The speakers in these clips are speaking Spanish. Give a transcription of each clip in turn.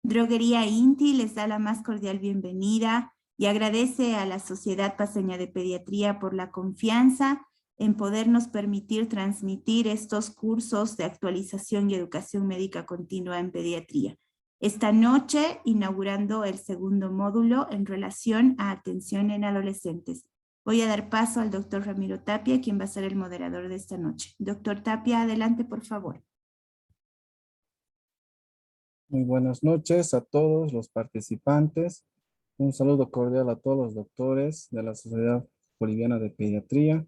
Droguería Inti les da la más cordial bienvenida y agradece a la Sociedad Paceña de Pediatría por la confianza en podernos permitir transmitir estos cursos de actualización y educación médica continua en pediatría. Esta noche, inaugurando el segundo módulo en relación a atención en adolescentes. Voy a dar paso al doctor Ramiro Tapia, quien va a ser el moderador de esta noche. Doctor Tapia, adelante, por favor. Muy buenas noches a todos los participantes. Un saludo cordial a todos los doctores de la Sociedad Boliviana de Pediatría.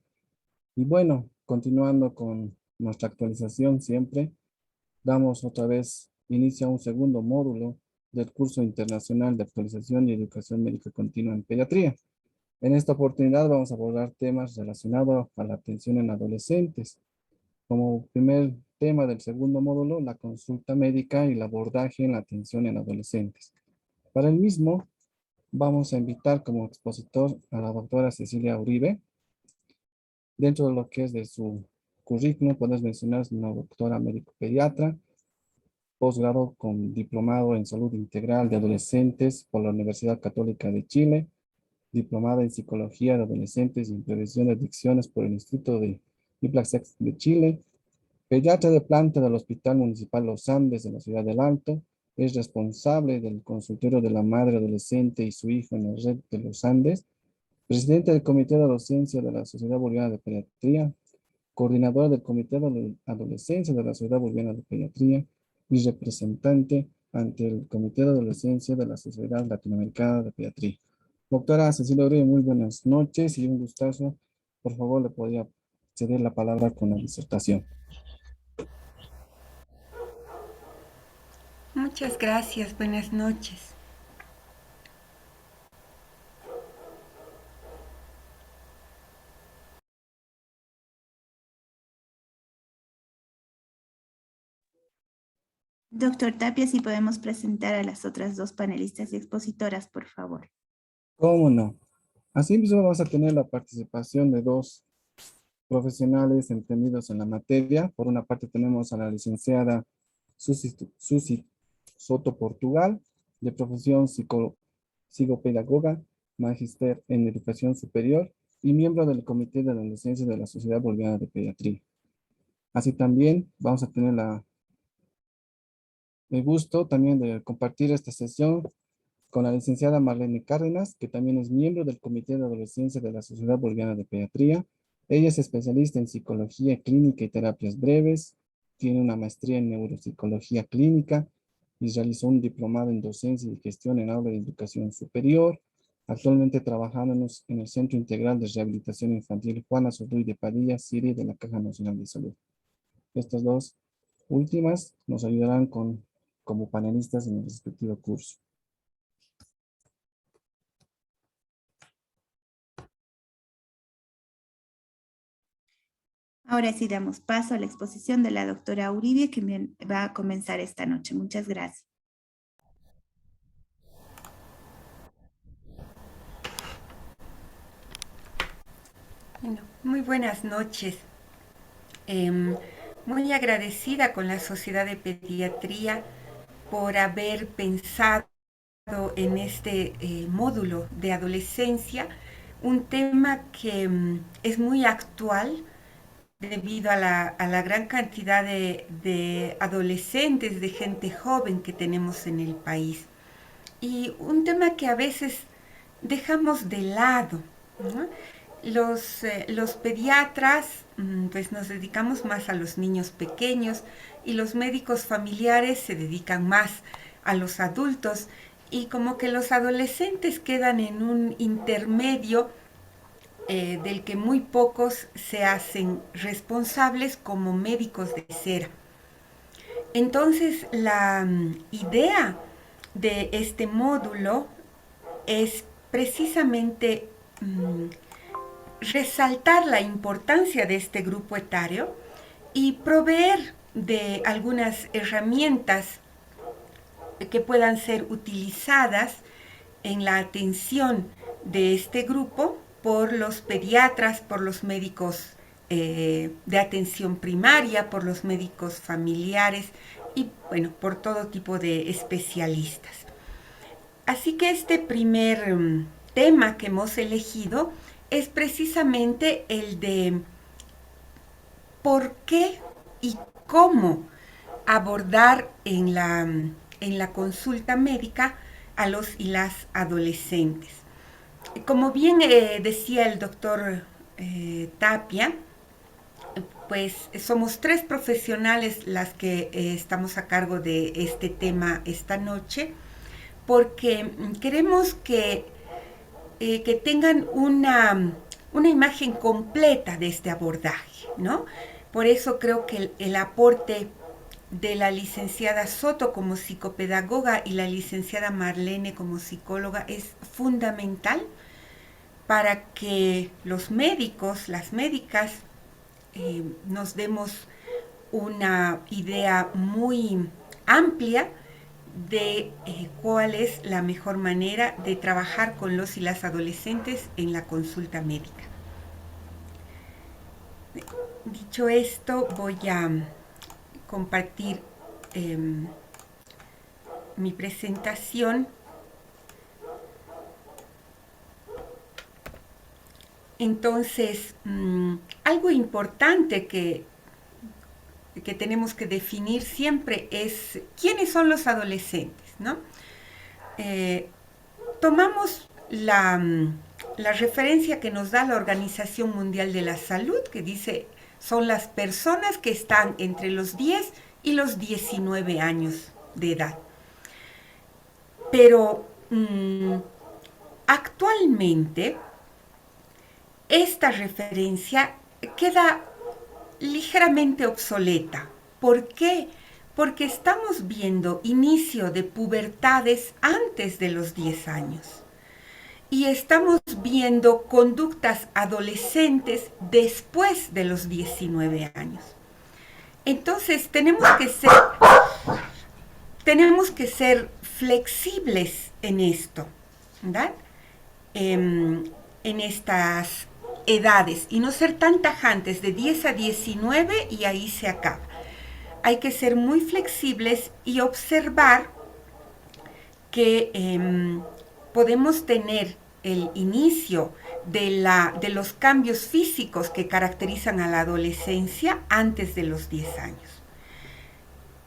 Y bueno, continuando con nuestra actualización siempre, damos otra vez inicio a un segundo módulo del curso internacional de actualización y educación médica continua en pediatría. En esta oportunidad vamos a abordar temas relacionados a la atención en adolescentes. Como primer tema del segundo módulo, la consulta médica y el abordaje en la atención en adolescentes. Para el mismo, vamos a invitar como expositor a la doctora Cecilia Uribe. Dentro de lo que es de su currículum, puedes mencionar una doctora médico pediatra, posgrado con diplomado en salud integral de adolescentes por la Universidad Católica de Chile, diplomada en psicología de adolescentes y en prevención de adicciones por el Instituto de IPLACSEX de Chile, pediatra de planta del Hospital Municipal Los Andes de la Ciudad del Alto, es responsable del consultorio de la madre adolescente y su hijo en la red de Los Andes, presidente del Comité de Docencia de la Sociedad Boliviana de Pediatría, coordinador del Comité de Adolescencia de la Sociedad Boliviana de Pediatría y representante ante el Comité de Adolescencia de la Sociedad Latinoamericana de Pediatría. Doctora Cecilia Uribe, muy buenas noches y un gustazo. Por favor, le podría ceder la palabra con la disertación. Muchas gracias, buenas noches. Doctor Tapia, si podemos presentar a las otras dos panelistas y expositoras, por favor. ¿Cómo no? Así mismo vamos a tener la participación de dos profesionales entendidos en la materia. Por una parte tenemos a la licenciada Susi Soto Portugal, de profesión psicopedagoga, magíster en educación superior y miembro del Comité de Adolescencia de la Sociedad Boliviana de Pediatría. Así también vamos a tener el gusto también de compartir esta sesión con la licenciada Marlene Cárdenas, que también es miembro del Comité de Adolescencia de la Sociedad Boliviana de Pediatría. Ella es especialista en psicología clínica y terapias breves, tiene una maestría en neuropsicología clínica y realizó un diplomado en docencia y gestión en aula de educación superior, actualmente trabajando en el Centro Integral de Rehabilitación Infantil Juana Zurduy de Padilla, Siri, de la Caja Nacional de Salud. Estas dos últimas nos ayudarán como panelistas en el respectivo curso. Ahora sí damos paso a la exposición de la doctora Uribe, que va a comenzar esta noche. Muchas gracias. Bueno, muy buenas noches. Muy agradecida con la Sociedad de Pediatría por haber pensado en este módulo de adolescencia, un tema que es muy actual debido a la gran cantidad de adolescentes, de gente joven que tenemos en el país. Y un tema que a veces dejamos de lado, ¿no? Los pediatras, pues nos dedicamos más a los niños pequeños y los médicos familiares se dedican más a los adultos y como que los adolescentes quedan en un intermedio del que muy pocos se hacen responsables como médicos de cera. Entonces la idea de este módulo es precisamente resaltar la importancia de este grupo etario y proveer de algunas herramientas que puedan ser utilizadas en la atención de este grupo por los pediatras, por los médicos de atención primaria, por los médicos familiares y bueno, por todo tipo de especialistas. Así que este primer tema que hemos elegido es precisamente el de por qué y cómo abordar en la consulta médica a los y las adolescentes. Como bien decía el doctor Tapia, pues somos 3 profesionales las que estamos a cargo de este tema esta noche, porque queremos que tengan una imagen completa de este abordaje, ¿no? Por eso creo que el aporte de la licenciada Soto como psicopedagoga y la licenciada Marlene como psicóloga es fundamental para que los médicos, las médicas, nos demos una idea muy amplia de cuál es la mejor manera de trabajar con los y las adolescentes en la consulta médica. Dicho esto, voy a compartir mi presentación. Entonces, algo importante que tenemos que definir siempre es quiénes son los adolescentes, ¿no? Tomamos la referencia que nos da la Organización Mundial de la Salud, que dice son las personas que están entre los 10 y los 19 años de edad. Pero actualmente esta referencia queda ligeramente obsoleta. ¿Por qué? Porque estamos viendo inicio de pubertades antes de los 10 años. Y estamos viendo conductas adolescentes después de los 19 años. Entonces tenemos que ser flexibles en esto, ¿verdad? En estas edades y no ser tan tajantes de 10 a 19 y ahí se acaba. Hay que ser muy flexibles y observar que podemos tener el inicio de los cambios físicos que caracterizan a la adolescencia antes de los 10 años.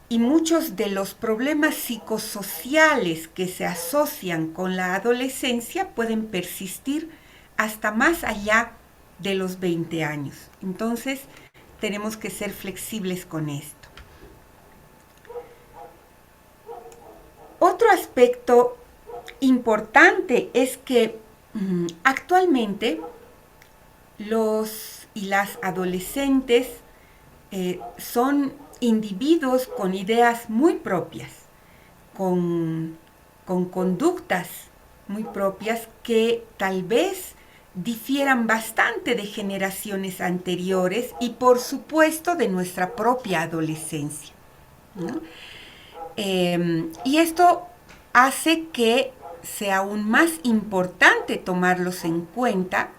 Y muchos de los problemas psicosociales que se asocian con la adolescencia pueden persistir hasta más allá de los 20 años. Entonces, tenemos que ser flexibles con esto. Otro aspecto importante es que actualmente los y las adolescentes son individuos con ideas muy propias, con conductas muy propias que tal vez difieran bastante de generaciones anteriores y por supuesto de nuestra propia adolescencia, ¿no? Y esto hace que sea aún más importante tomarlos en cuenta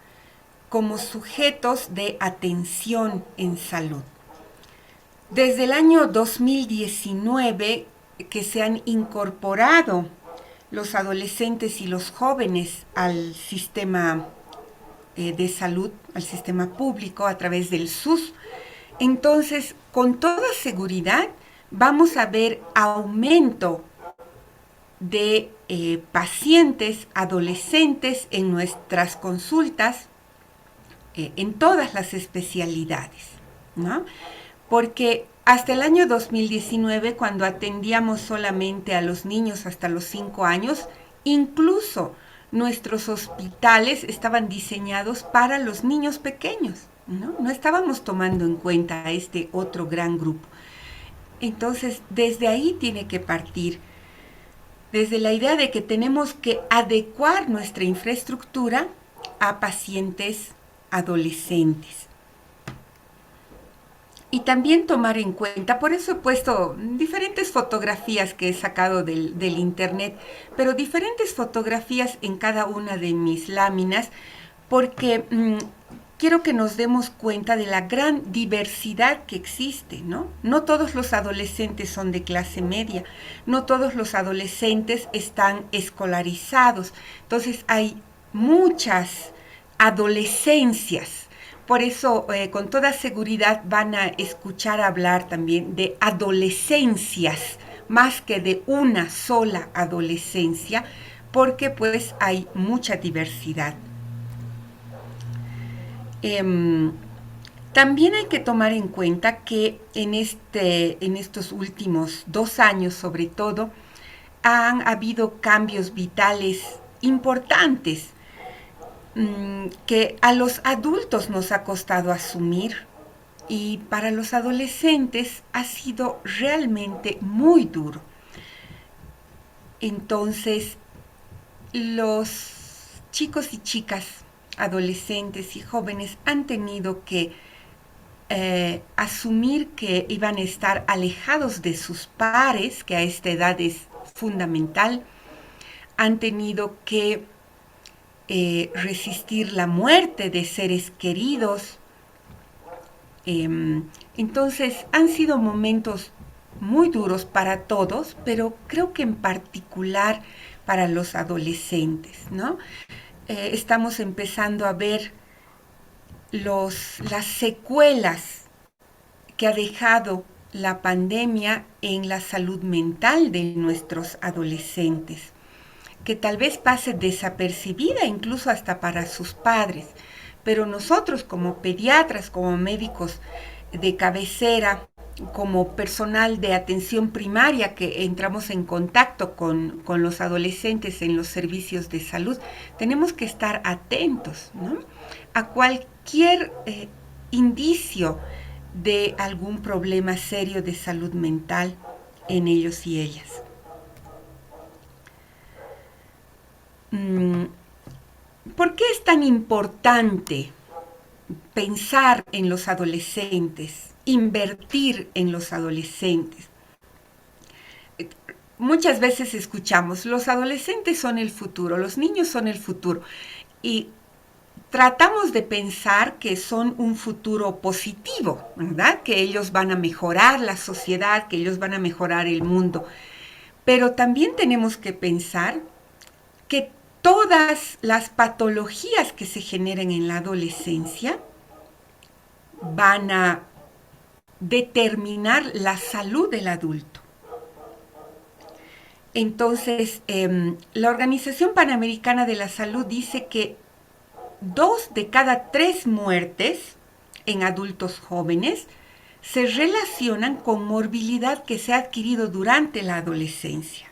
como sujetos de atención en salud. Desde el año 2019 que se han incorporado los adolescentes y los jóvenes al sistema de salud, al sistema público a través del SUS, entonces con toda seguridad vamos a ver aumento de pacientes adolescentes en nuestras consultas en todas las especialidades, ¿no? Porque hasta el año 2019, cuando atendíamos solamente a los niños hasta los 5 años, incluso nuestros hospitales estaban diseñados para los niños pequeños, ¿no? No estábamos tomando en cuenta a este otro gran grupo. Entonces, desde ahí tiene que partir, desde la idea de que tenemos que adecuar nuestra infraestructura a pacientes adolescentes. Y también tomar en cuenta, por eso he puesto diferentes fotografías que he sacado del internet, pero diferentes fotografías en cada una de mis láminas, porque quiero que nos demos cuenta de la gran diversidad que existe, ¿no? No todos los adolescentes son de clase media, no todos los adolescentes están escolarizados, entonces hay muchas adolescencias. Por eso, con toda seguridad van a escuchar hablar también de adolescencias, más que de una sola adolescencia, porque pues hay mucha diversidad. También hay que tomar en cuenta que en estos últimos 2 años, sobre todo, han habido cambios vitales importantes que a los adultos nos ha costado asumir, y para los adolescentes ha sido realmente muy duro. Entonces, los chicos y chicas, adolescentes y jóvenes, han tenido que asumir que iban a estar alejados de sus pares, que a esta edad es fundamental. Han tenido que resistir la muerte de seres queridos. Entonces, han sido momentos muy duros para todos, pero creo que en particular para los adolescentes, ¿no? Estamos empezando a ver las secuelas que ha dejado la pandemia en la salud mental de nuestros adolescentes, que tal vez pase desapercibida incluso hasta para sus padres, pero nosotros como pediatras, como médicos de cabecera, como personal de atención primaria que entramos en contacto con los adolescentes en los servicios de salud, tenemos que estar atentos, ¿no?, a cualquier indicio de algún problema serio de salud mental en ellos y ellas. ¿Por qué es tan importante pensar en los adolescentes, invertir en los adolescentes? Muchas veces escuchamos, los adolescentes son el futuro, los niños son el futuro, y tratamos de pensar que son un futuro positivo, ¿verdad? Que ellos van a mejorar la sociedad, que ellos van a mejorar el mundo. Pero también tenemos que pensar que todas las patologías que se generen en la adolescencia van a determinar la salud del adulto. Entonces, la Organización Panamericana de la Salud dice que 2 de cada 3 muertes en adultos jóvenes se relacionan con morbilidad que se ha adquirido durante la adolescencia.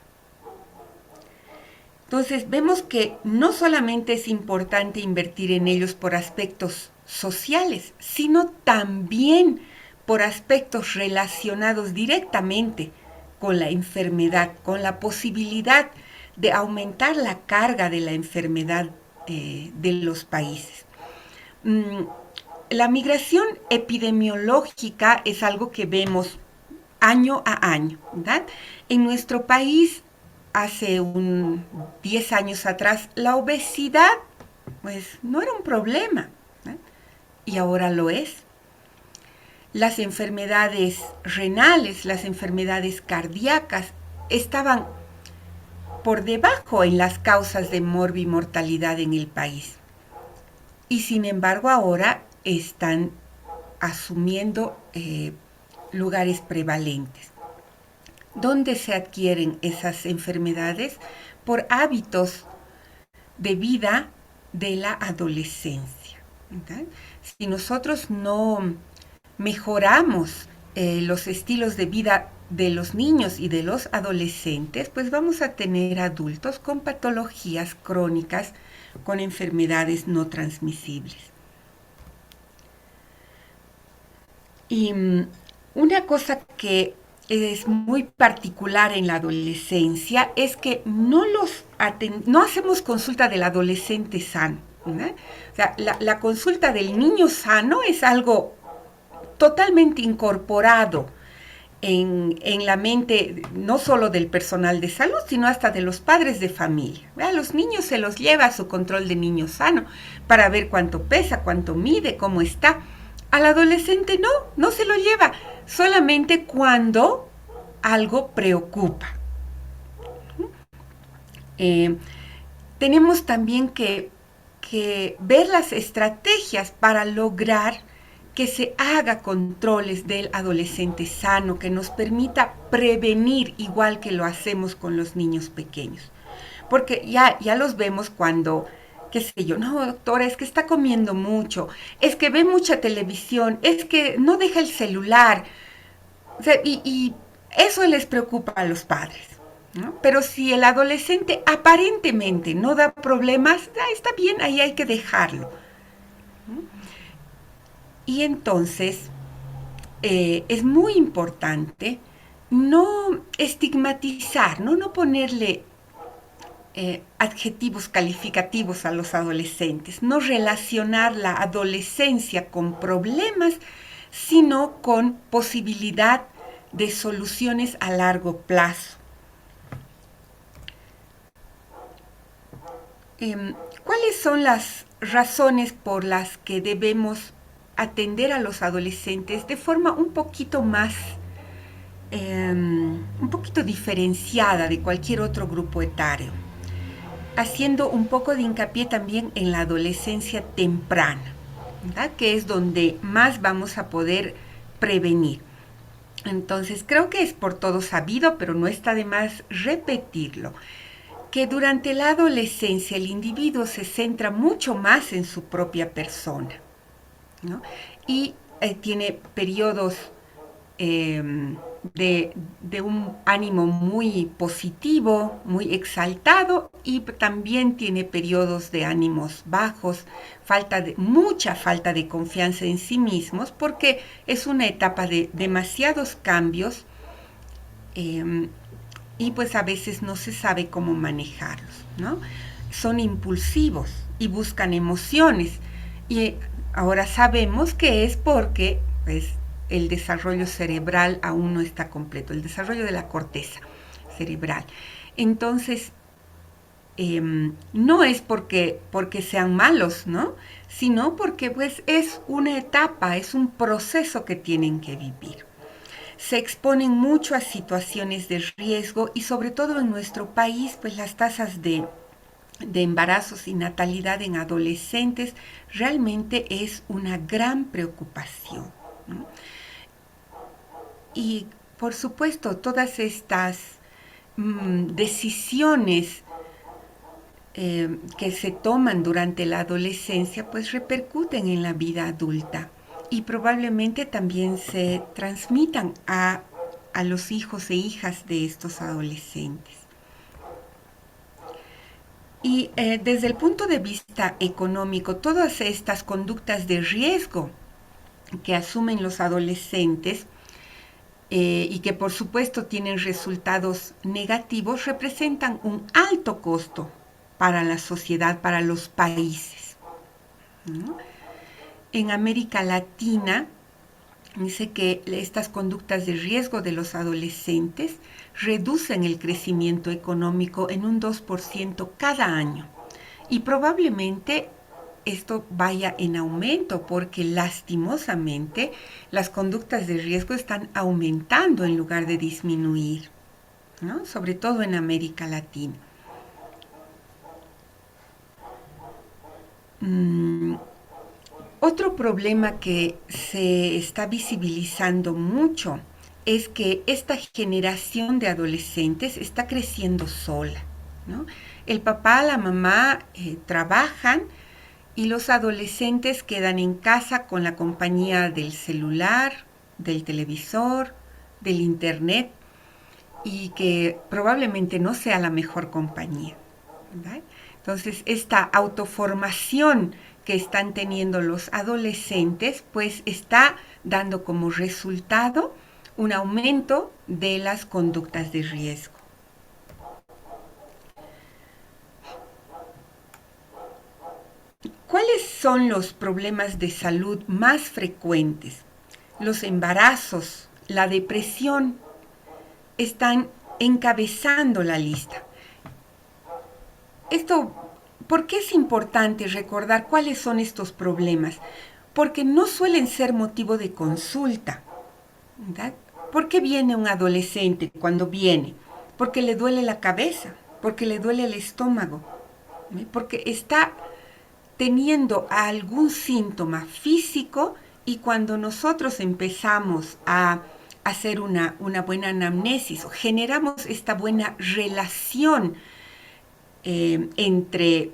Entonces, vemos que no solamente es importante invertir en ellos por aspectos sociales, sino también por aspectos relacionados directamente con la enfermedad, con la posibilidad de aumentar la carga de la enfermedad de los países. La migración epidemiológica es algo que vemos año a año, ¿verdad? En nuestro país, hace 10 años atrás, la obesidad pues no era un problema, ¿eh? Y ahora lo es. Las enfermedades renales, las enfermedades cardíacas estaban por debajo en las causas de morbimortalidad en el país. Y sin embargo ahora están asumiendo lugares prevalentes. ¿Dónde se adquieren esas enfermedades? Por hábitos de vida de la adolescencia, ¿verdad? Si nosotros no mejoramos los estilos de vida de los niños y de los adolescentes, pues vamos a tener adultos con patologías crónicas, con enfermedades no transmisibles. Y una cosa que es muy particular en la adolescencia es que no hacemos consulta del adolescente sano, ¿no? O sea, la consulta del niño sano es algo totalmente incorporado en la mente no solo del personal de salud, sino hasta de los padres de familia. A los niños se los lleva a su control de niño sano para ver cuánto pesa, cuánto mide, cómo está. Al adolescente no se lo lleva, solamente cuando algo preocupa. Tenemos también que ver las estrategias para lograr que se haga controles del adolescente sano, que nos permita prevenir igual que lo hacemos con los niños pequeños. Porque ya los vemos cuando, qué sé yo, no, doctora, es que está comiendo mucho, es que ve mucha televisión, es que no deja el celular. O sea, y eso les preocupa a los padres, ¿no? Pero si el adolescente aparentemente no da problemas, está bien, ahí hay que dejarlo. Y entonces es muy importante no estigmatizar, no ponerle adjetivos calificativos a los adolescentes, no relacionar la adolescencia con problemas, sino con posibilidad de soluciones a largo plazo. ¿Cuáles son las razones por las que debemos atender a los adolescentes de forma un poquito más, un poquito diferenciada de cualquier otro grupo etario? Haciendo un poco de hincapié también en la adolescencia temprana, ¿verdad? Que es donde más vamos a poder prevenir. Entonces, creo que es por todo sabido, pero no está de más repetirlo, que durante la adolescencia el individuo se centra mucho más en su propia persona, ¿no? Y tiene periodos de un ánimo muy positivo, muy exaltado, y también tiene periodos de ánimos bajos, mucha falta de confianza en sí mismos, porque es una etapa de demasiados cambios y pues a veces no se sabe cómo manejarlos, ¿no? Son impulsivos y buscan emociones, y ahora sabemos que es porque pues el desarrollo cerebral aún no está completo, el desarrollo de la corteza cerebral. Entonces, no es porque sean malos, ¿no? Sino porque pues es una etapa, es un proceso que tienen que vivir. Se exponen mucho a situaciones de riesgo y sobre todo en nuestro país, pues las tasas de embarazos y natalidad en adolescentes realmente es una gran preocupación, ¿no? Y por supuesto, todas estas decisiones que se toman durante la adolescencia, pues repercuten en la vida adulta y probablemente también se transmitan a los hijos e hijas de estos adolescentes. Y desde el punto de vista económico, todas estas conductas de riesgo que asumen los adolescentes y que por supuesto tienen resultados negativos, representan un alto costo para la sociedad, para los países, ¿no? En América Latina dice que estas conductas de riesgo de los adolescentes reducen el crecimiento económico en un 2% cada año. Y probablemente esto vaya en aumento porque lastimosamente las conductas de riesgo están aumentando en lugar de disminuir, ¿no? Sobre todo en América Latina. Otro problema que se está visibilizando mucho es que esta generación de adolescentes está creciendo sola, ¿no? El papá, la mamá trabajan y los adolescentes quedan en casa con la compañía del celular, del televisor, del internet, y que probablemente no sea la mejor compañía, ¿verdad? Entonces, esta autoformación que están teniendo los adolescentes, pues está dando como resultado un aumento de las conductas de riesgo. ¿Cuáles son los problemas de salud más frecuentes? Los embarazos la depresión están encabezando la lista. ¿Por qué es importante recordar cuáles son estos problemas? Porque no suelen ser motivo de consulta, ¿verdad? ¿Por qué viene un adolescente cuando viene? Porque le duele la cabeza, porque le duele el estómago, porque está teniendo algún síntoma físico, y cuando nosotros empezamos a hacer una buena anamnesis, generamos esta buena relación entre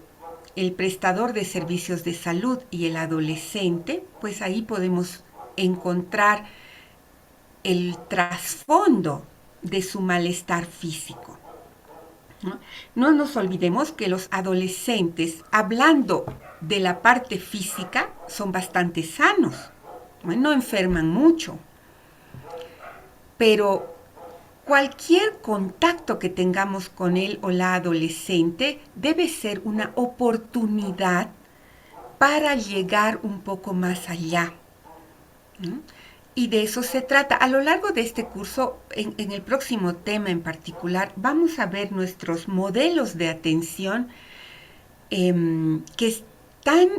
el prestador de servicios de salud y el adolescente, pues ahí podemos encontrar el trasfondo de su malestar físico. No nos olvidemos que los adolescentes, hablando de la parte física, son bastante sanos, no enferman mucho, pero cualquier contacto que tengamos con él o la adolescente debe ser una oportunidad para llegar un poco más allá, ¿no? Y de eso se trata. A lo largo de este curso, en el próximo tema en particular, vamos a ver nuestros modelos de atención que están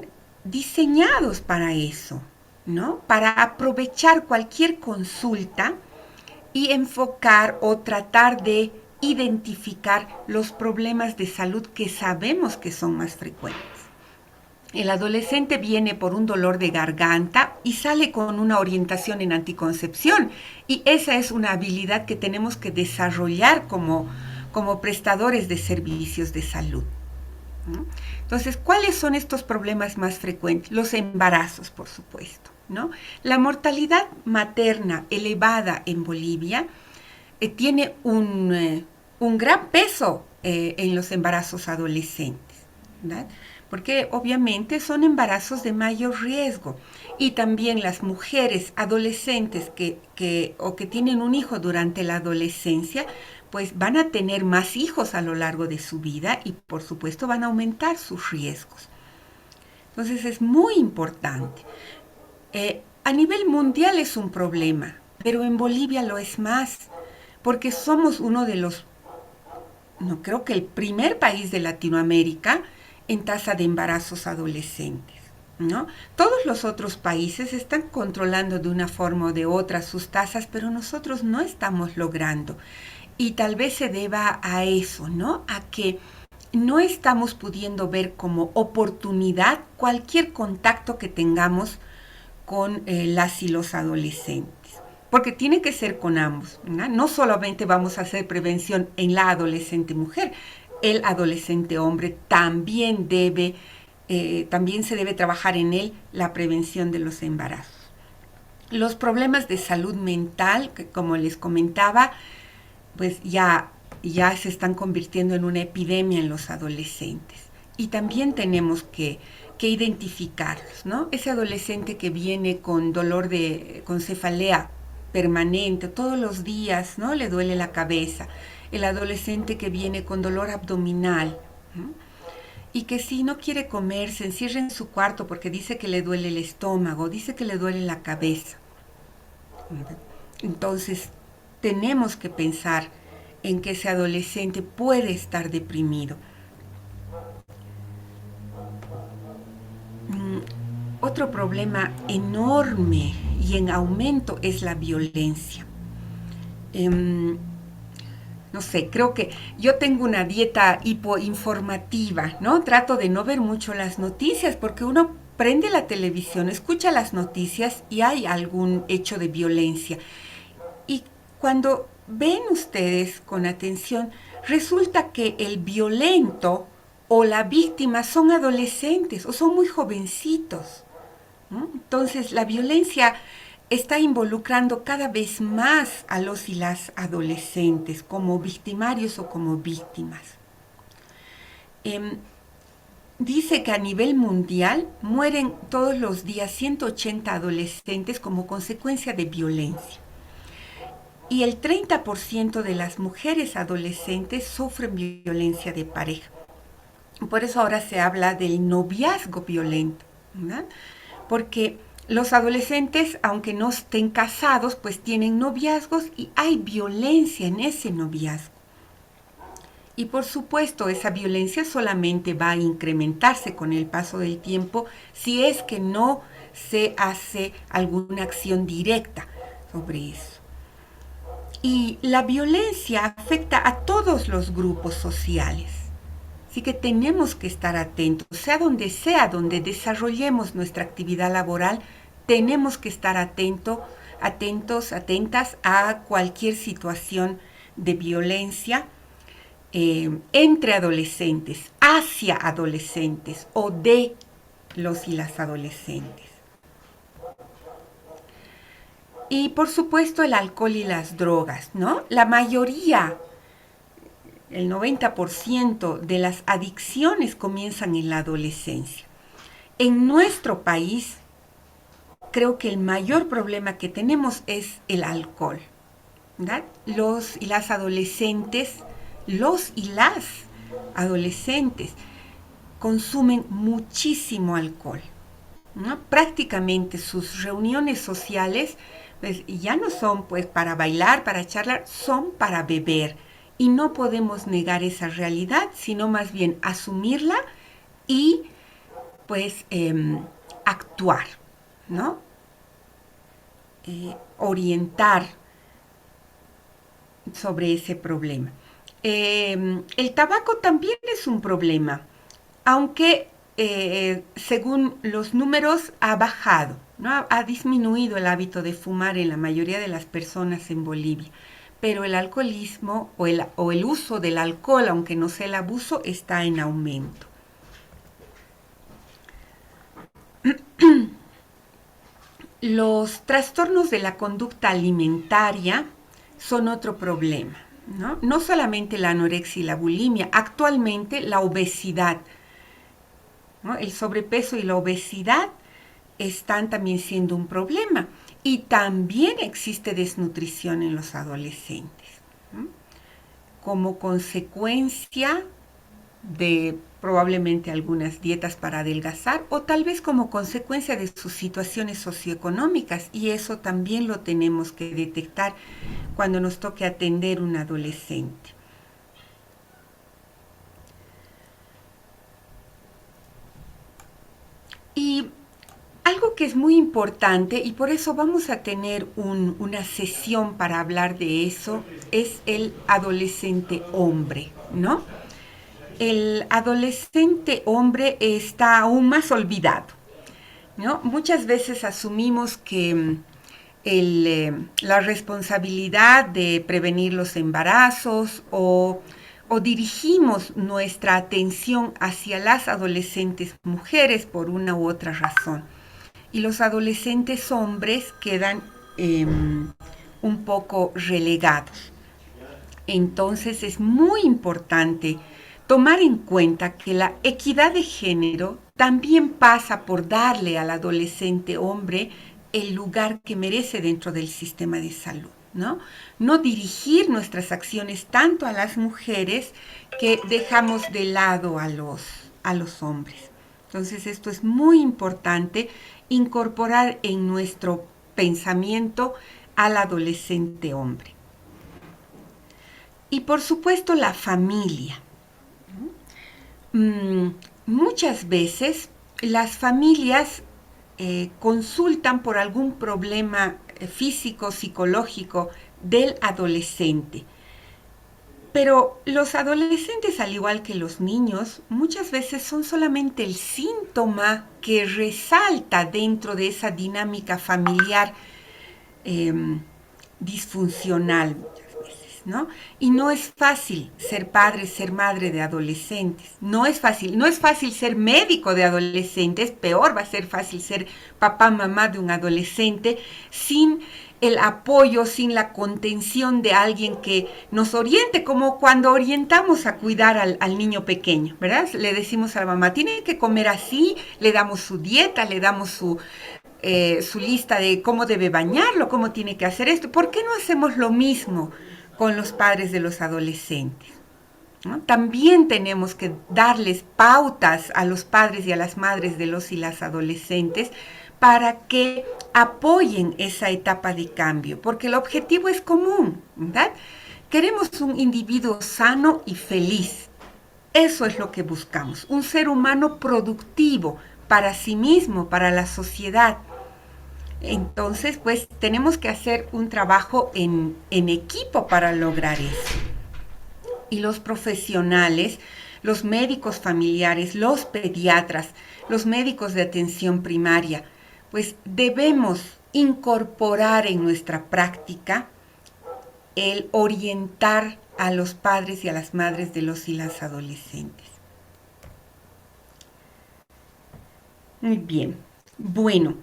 diseñados para eso, ¿no? Para aprovechar cualquier consulta y enfocar o tratar de identificar los problemas de salud que sabemos que son más frecuentes. El adolescente viene por un dolor de garganta y sale con una orientación en anticoncepción, y esa es una habilidad que tenemos que desarrollar como prestadores de servicios de salud, ¿no? Entonces, ¿cuáles son estos problemas más frecuentes? Los embarazos, por supuesto, ¿no? La mortalidad materna elevada en Bolivia tiene un gran peso en los embarazos adolescentes, ¿verdad? Porque obviamente son embarazos de mayor riesgo, y también las mujeres adolescentes que tienen un hijo durante la adolescencia, pues van a tener más hijos a lo largo de su vida y por supuesto van a aumentar sus riesgos. Entonces es muy importante. A nivel mundial es un problema, pero en Bolivia lo es más, porque somos uno de los, no creo que el primer país de Latinoamérica en tasa de embarazos adolescentes, ¿no? Todos los otros países están controlando de una forma o de otra sus tasas, pero nosotros no estamos logrando. Y tal vez se deba a eso, ¿no? A que no estamos pudiendo ver como oportunidad cualquier contacto que tengamos con las y los adolescentes. Porque tiene que ser con ambos, ¿no? No solamente vamos a hacer prevención en la adolescente mujer, el adolescente hombre también se debe trabajar en él la prevención de los embarazos. Los problemas de salud mental, que como les comentaba, pues ya se están convirtiendo en una epidemia en los adolescentes. Y también tenemos que identificarlos, ¿no? Ese adolescente que viene con dolor con cefalea permanente todos los días, ¿no? Le duele la cabeza. El adolescente que viene con dolor abdominal, ¿no? Y que si no quiere comer, se encierra en su cuarto porque dice que le duele el estómago, dice que le duele la cabeza. Entonces, tenemos que pensar en que ese adolescente puede estar deprimido. Otro problema enorme y en aumento es la violencia. No sé, creo que yo tengo una dieta hipoinformativa, ¿no? Trato de no ver mucho las noticias porque uno prende la televisión, escucha las noticias y hay algún hecho de violencia. Y cuando ven ustedes con atención, resulta que el violento o la víctima son adolescentes o son muy jovencitos, ¿no? Entonces, la violencia está involucrando cada vez más a los y las adolescentes como victimarios o como víctimas. Dice que a nivel mundial mueren todos los días 180 adolescentes como consecuencia de violencia. Y el 30% de las mujeres adolescentes sufren violencia de pareja. Por eso ahora se habla del noviazgo violento, ¿verdad? Porque Los adolescentes, aunque no estén casados, pues tienen noviazgos y hay violencia en ese noviazgo. Y por supuesto, esa violencia solamente va a incrementarse con el paso del tiempo si es que no se hace alguna acción directa sobre eso. Y la violencia afecta a todos los grupos sociales. Así que tenemos que estar atentos, sea donde desarrollemos nuestra actividad laboral, tenemos que estar atentas a cualquier situación de violencia entre adolescentes, hacia adolescentes o de los y las adolescentes. Y por supuesto el alcohol y las drogas, ¿no? La mayoría, el 90% de las adicciones comienzan en la adolescencia. En nuestro país, creo que el mayor problema que tenemos es el alcohol, ¿verdad? Los y las adolescentes consumen muchísimo alcohol, ¿no? Prácticamente sus reuniones sociales pues, ya no son pues para bailar, para charlar, son para beber. Y no podemos negar esa realidad, sino más bien asumirla y pues actuar, ¿no? Orientar sobre ese problema. El tabaco también es un problema, aunque según los números ha bajado, ¿no? Ha disminuido el hábito de fumar en la mayoría de las personas en Bolivia, pero el alcoholismo o el uso del alcohol, aunque no sea el abuso, está en aumento. Los trastornos de la conducta alimentaria son otro problema, ¿no? No solamente la anorexia y la bulimia, actualmente la obesidad, ¿no? El sobrepeso y la obesidad están también siendo un problema. Y también existe desnutrición en los adolescentes, ¿no? Como consecuencia de probablemente algunas dietas para adelgazar o tal vez como consecuencia de sus situaciones socioeconómicas, y eso también lo tenemos que detectar cuando nos toque atender un adolescente. Y algo que es muy importante, y por eso vamos a tener una sesión para hablar de eso, es el adolescente hombre, ¿no? El adolescente hombre está aún más olvidado, ¿no? Muchas veces asumimos que la responsabilidad de prevenir los embarazos o dirigimos nuestra atención hacia las adolescentes mujeres por una u otra razón. Y los adolescentes hombres quedan un poco relegados. Entonces es muy importante tomar en cuenta que la equidad de género también pasa por darle al adolescente hombre el lugar que merece dentro del sistema de salud, ¿no? No dirigir nuestras acciones tanto a las mujeres que dejamos de lado a los hombres. Entonces esto es muy importante, incorporar en nuestro pensamiento al adolescente hombre. Y por supuesto la familia. Muchas veces las familias consultan por algún problema físico, psicológico del adolescente. Pero los adolescentes, al igual que los niños, muchas veces son solamente el síntoma que resalta dentro de esa dinámica familiar disfuncional, ¿no? Y no es fácil ser padre, ser madre de adolescentes. No es fácil ser médico de adolescentes, peor va a ser fácil ser papá, mamá de un adolescente sin el apoyo, sin la contención de alguien que nos oriente, como cuando orientamos a cuidar al niño pequeño, ¿verdad? Le decimos a la mamá, tiene que comer así, le damos su dieta, le damos su lista de cómo debe bañarlo, cómo tiene que hacer esto. ¿Por qué no hacemos lo mismo con los padres de los adolescentes? ¿No? También tenemos que darles pautas a los padres y a las madres de los y las adolescentes para que apoyen esa etapa de cambio, porque el objetivo es común, ¿verdad? Queremos un individuo sano y feliz. Eso es lo que buscamos, un ser humano productivo para sí mismo, para la sociedad. Entonces, pues tenemos que hacer un trabajo en equipo para lograr eso. Y los profesionales, los médicos familiares, los pediatras, los médicos de atención primaria, pues debemos incorporar en nuestra práctica el orientar a los padres y a las madres de los y las adolescentes. Muy bien. Bueno,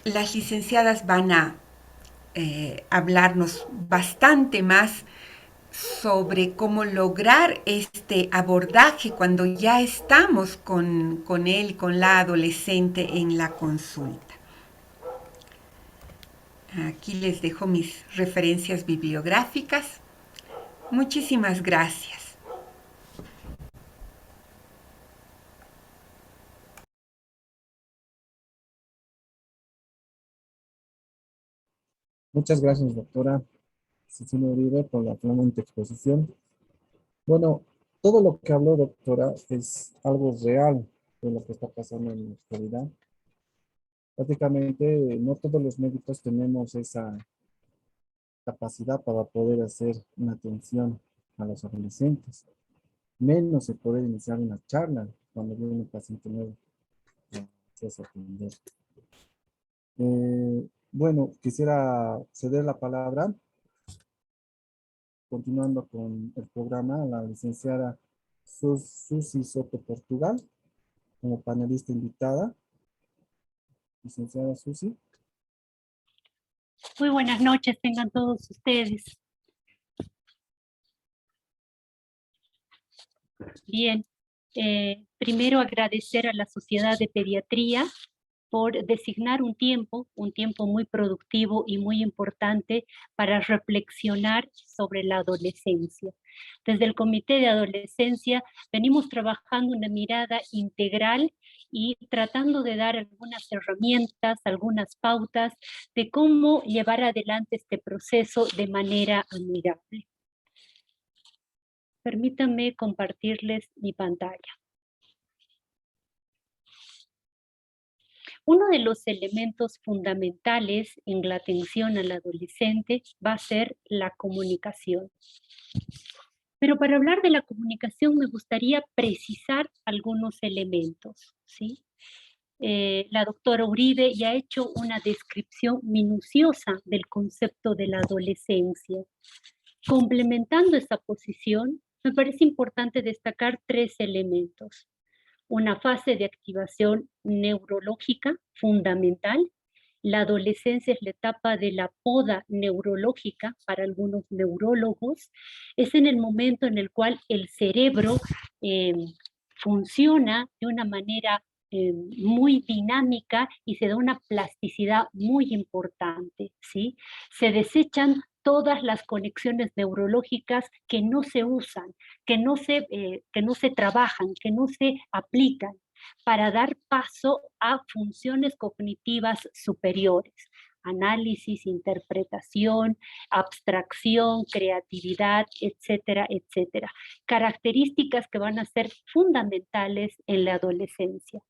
las licenciadas van a hablarnos bastante más sobre cómo lograr este abordaje cuando ya estamos con él, con la adolescente en la consulta. Aquí les dejo mis referencias bibliográficas. Muchísimas gracias. Muchas gracias, doctora Cecilia Uribe, por la flamante exposición. Bueno, todo lo que habló, doctora, es algo real de lo que está pasando en la actualidad. Prácticamente no todos los médicos tenemos esa capacidad para poder hacer una atención a los adolescentes, menos se puede iniciar una charla cuando viene un paciente nuevo a atender. Bueno, quisiera ceder la palabra, continuando con el programa, a la licenciada Susi Soto Portugal, como panelista invitada. Licenciada Susi. Muy buenas noches, tengan todos ustedes. Bien, primero agradecer a la Sociedad de Pediatría por designar un tiempo muy productivo y muy importante para reflexionar sobre la adolescencia. Desde el Comité de Adolescencia venimos trabajando una mirada integral y tratando de dar algunas herramientas, algunas pautas de cómo llevar adelante este proceso de manera amigable. Permítanme compartirles mi pantalla. Uno de los elementos fundamentales en la atención al adolescente va a ser la comunicación. Pero para hablar de la comunicación me gustaría precisar algunos elementos, ¿sí? La doctora Uribe ya ha hecho una descripción minuciosa del concepto de la adolescencia. Complementando esta posición, me parece importante destacar 3 elementos. Una fase de activación neurológica fundamental. La adolescencia es la etapa de la poda neurológica para algunos neurólogos. Es en el momento en el cual el cerebro funciona de una manera muy dinámica y se da una plasticidad muy importante, ¿sí? Se desechan todas las conexiones neurológicas que no se usan, que no se trabajan, que no se aplican para dar paso a funciones cognitivas superiores. Análisis, interpretación, abstracción, creatividad, etcétera, etcétera. Características que van a ser fundamentales en la adolescencia.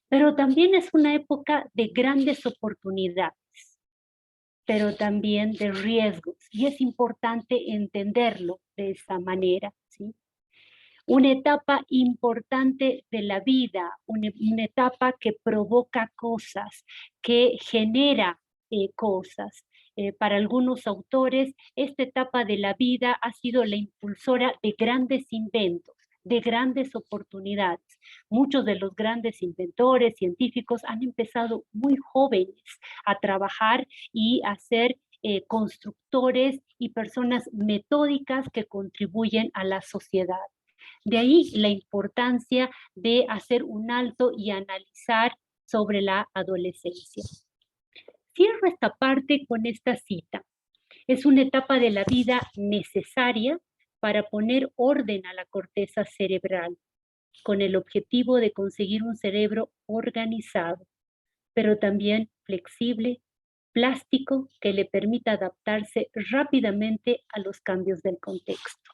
Pero también es una época de grandes oportunidades, pero también de riesgos, y es importante entenderlo de esta manera, ¿sí? Una etapa importante de la vida, una etapa que provoca cosas, que genera cosas. Para algunos autores, esta etapa de la vida ha sido la impulsora de grandes inventos, de grandes oportunidades. Muchos de los grandes inventores, científicos, han empezado muy jóvenes a trabajar y a ser constructores y personas metódicas que contribuyen a la sociedad. De ahí la importancia de hacer un alto y analizar sobre la adolescencia. Cierro esta parte con esta cita. Es una etapa de la vida necesaria para poner orden a la corteza cerebral, con el objetivo de conseguir un cerebro organizado, pero también flexible, plástico, que le permita adaptarse rápidamente a los cambios del contexto.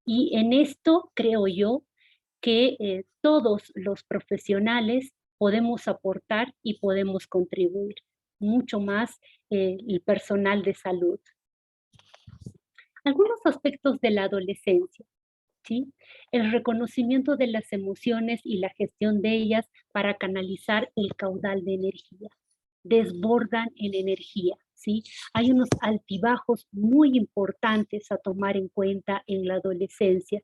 Y en esto creo yo que todos los profesionales podemos aportar y podemos contribuir, mucho más el personal de salud. Algunos aspectos de la adolescencia, ¿sí? El reconocimiento de las emociones y la gestión de ellas para canalizar el caudal de energía. Desbordan en energía, ¿sí? Hay unos altibajos muy importantes a tomar en cuenta en la adolescencia.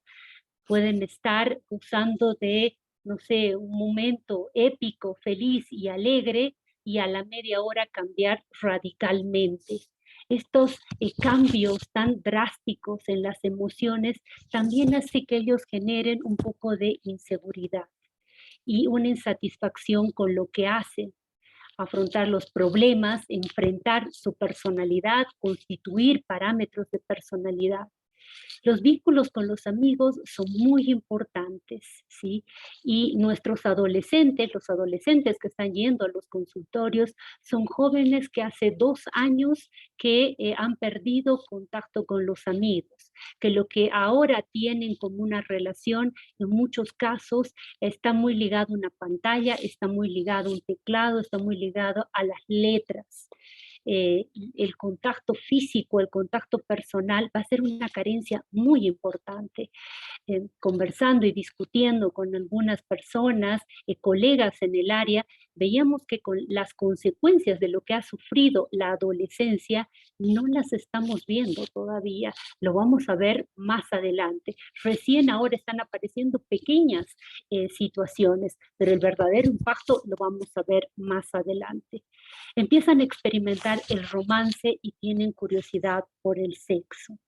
Pueden estar usando de, no sé, un momento épico, feliz y alegre, y a la media hora cambiar radicalmente. Estos cambios tan drásticos en las emociones también hace que ellos generen un poco de inseguridad y una insatisfacción con lo que hacen. Afrontar los problemas, enfrentar su personalidad, constituir parámetros de personalidad. Los vínculos con los amigos son muy importantes, ¿sí? Y nuestros adolescentes, los adolescentes que están yendo a los consultorios, son jóvenes que hace 2 años que han perdido contacto con los amigos, que lo que ahora tienen como una relación, en muchos casos, está muy ligado a una pantalla, está muy ligado a un teclado, está muy ligado a las letras. El contacto físico, el contacto personal va a ser una carencia muy importante. Conversando y discutiendo con algunas personas, colegas en el área, veíamos que con las consecuencias de lo que ha sufrido la adolescencia no las estamos viendo todavía, lo vamos a ver más adelante. Recién ahora están apareciendo pequeñas situaciones, pero el verdadero impacto lo vamos a ver más adelante. Empiezan a experimentar el romance y tienen curiosidad por el sexo.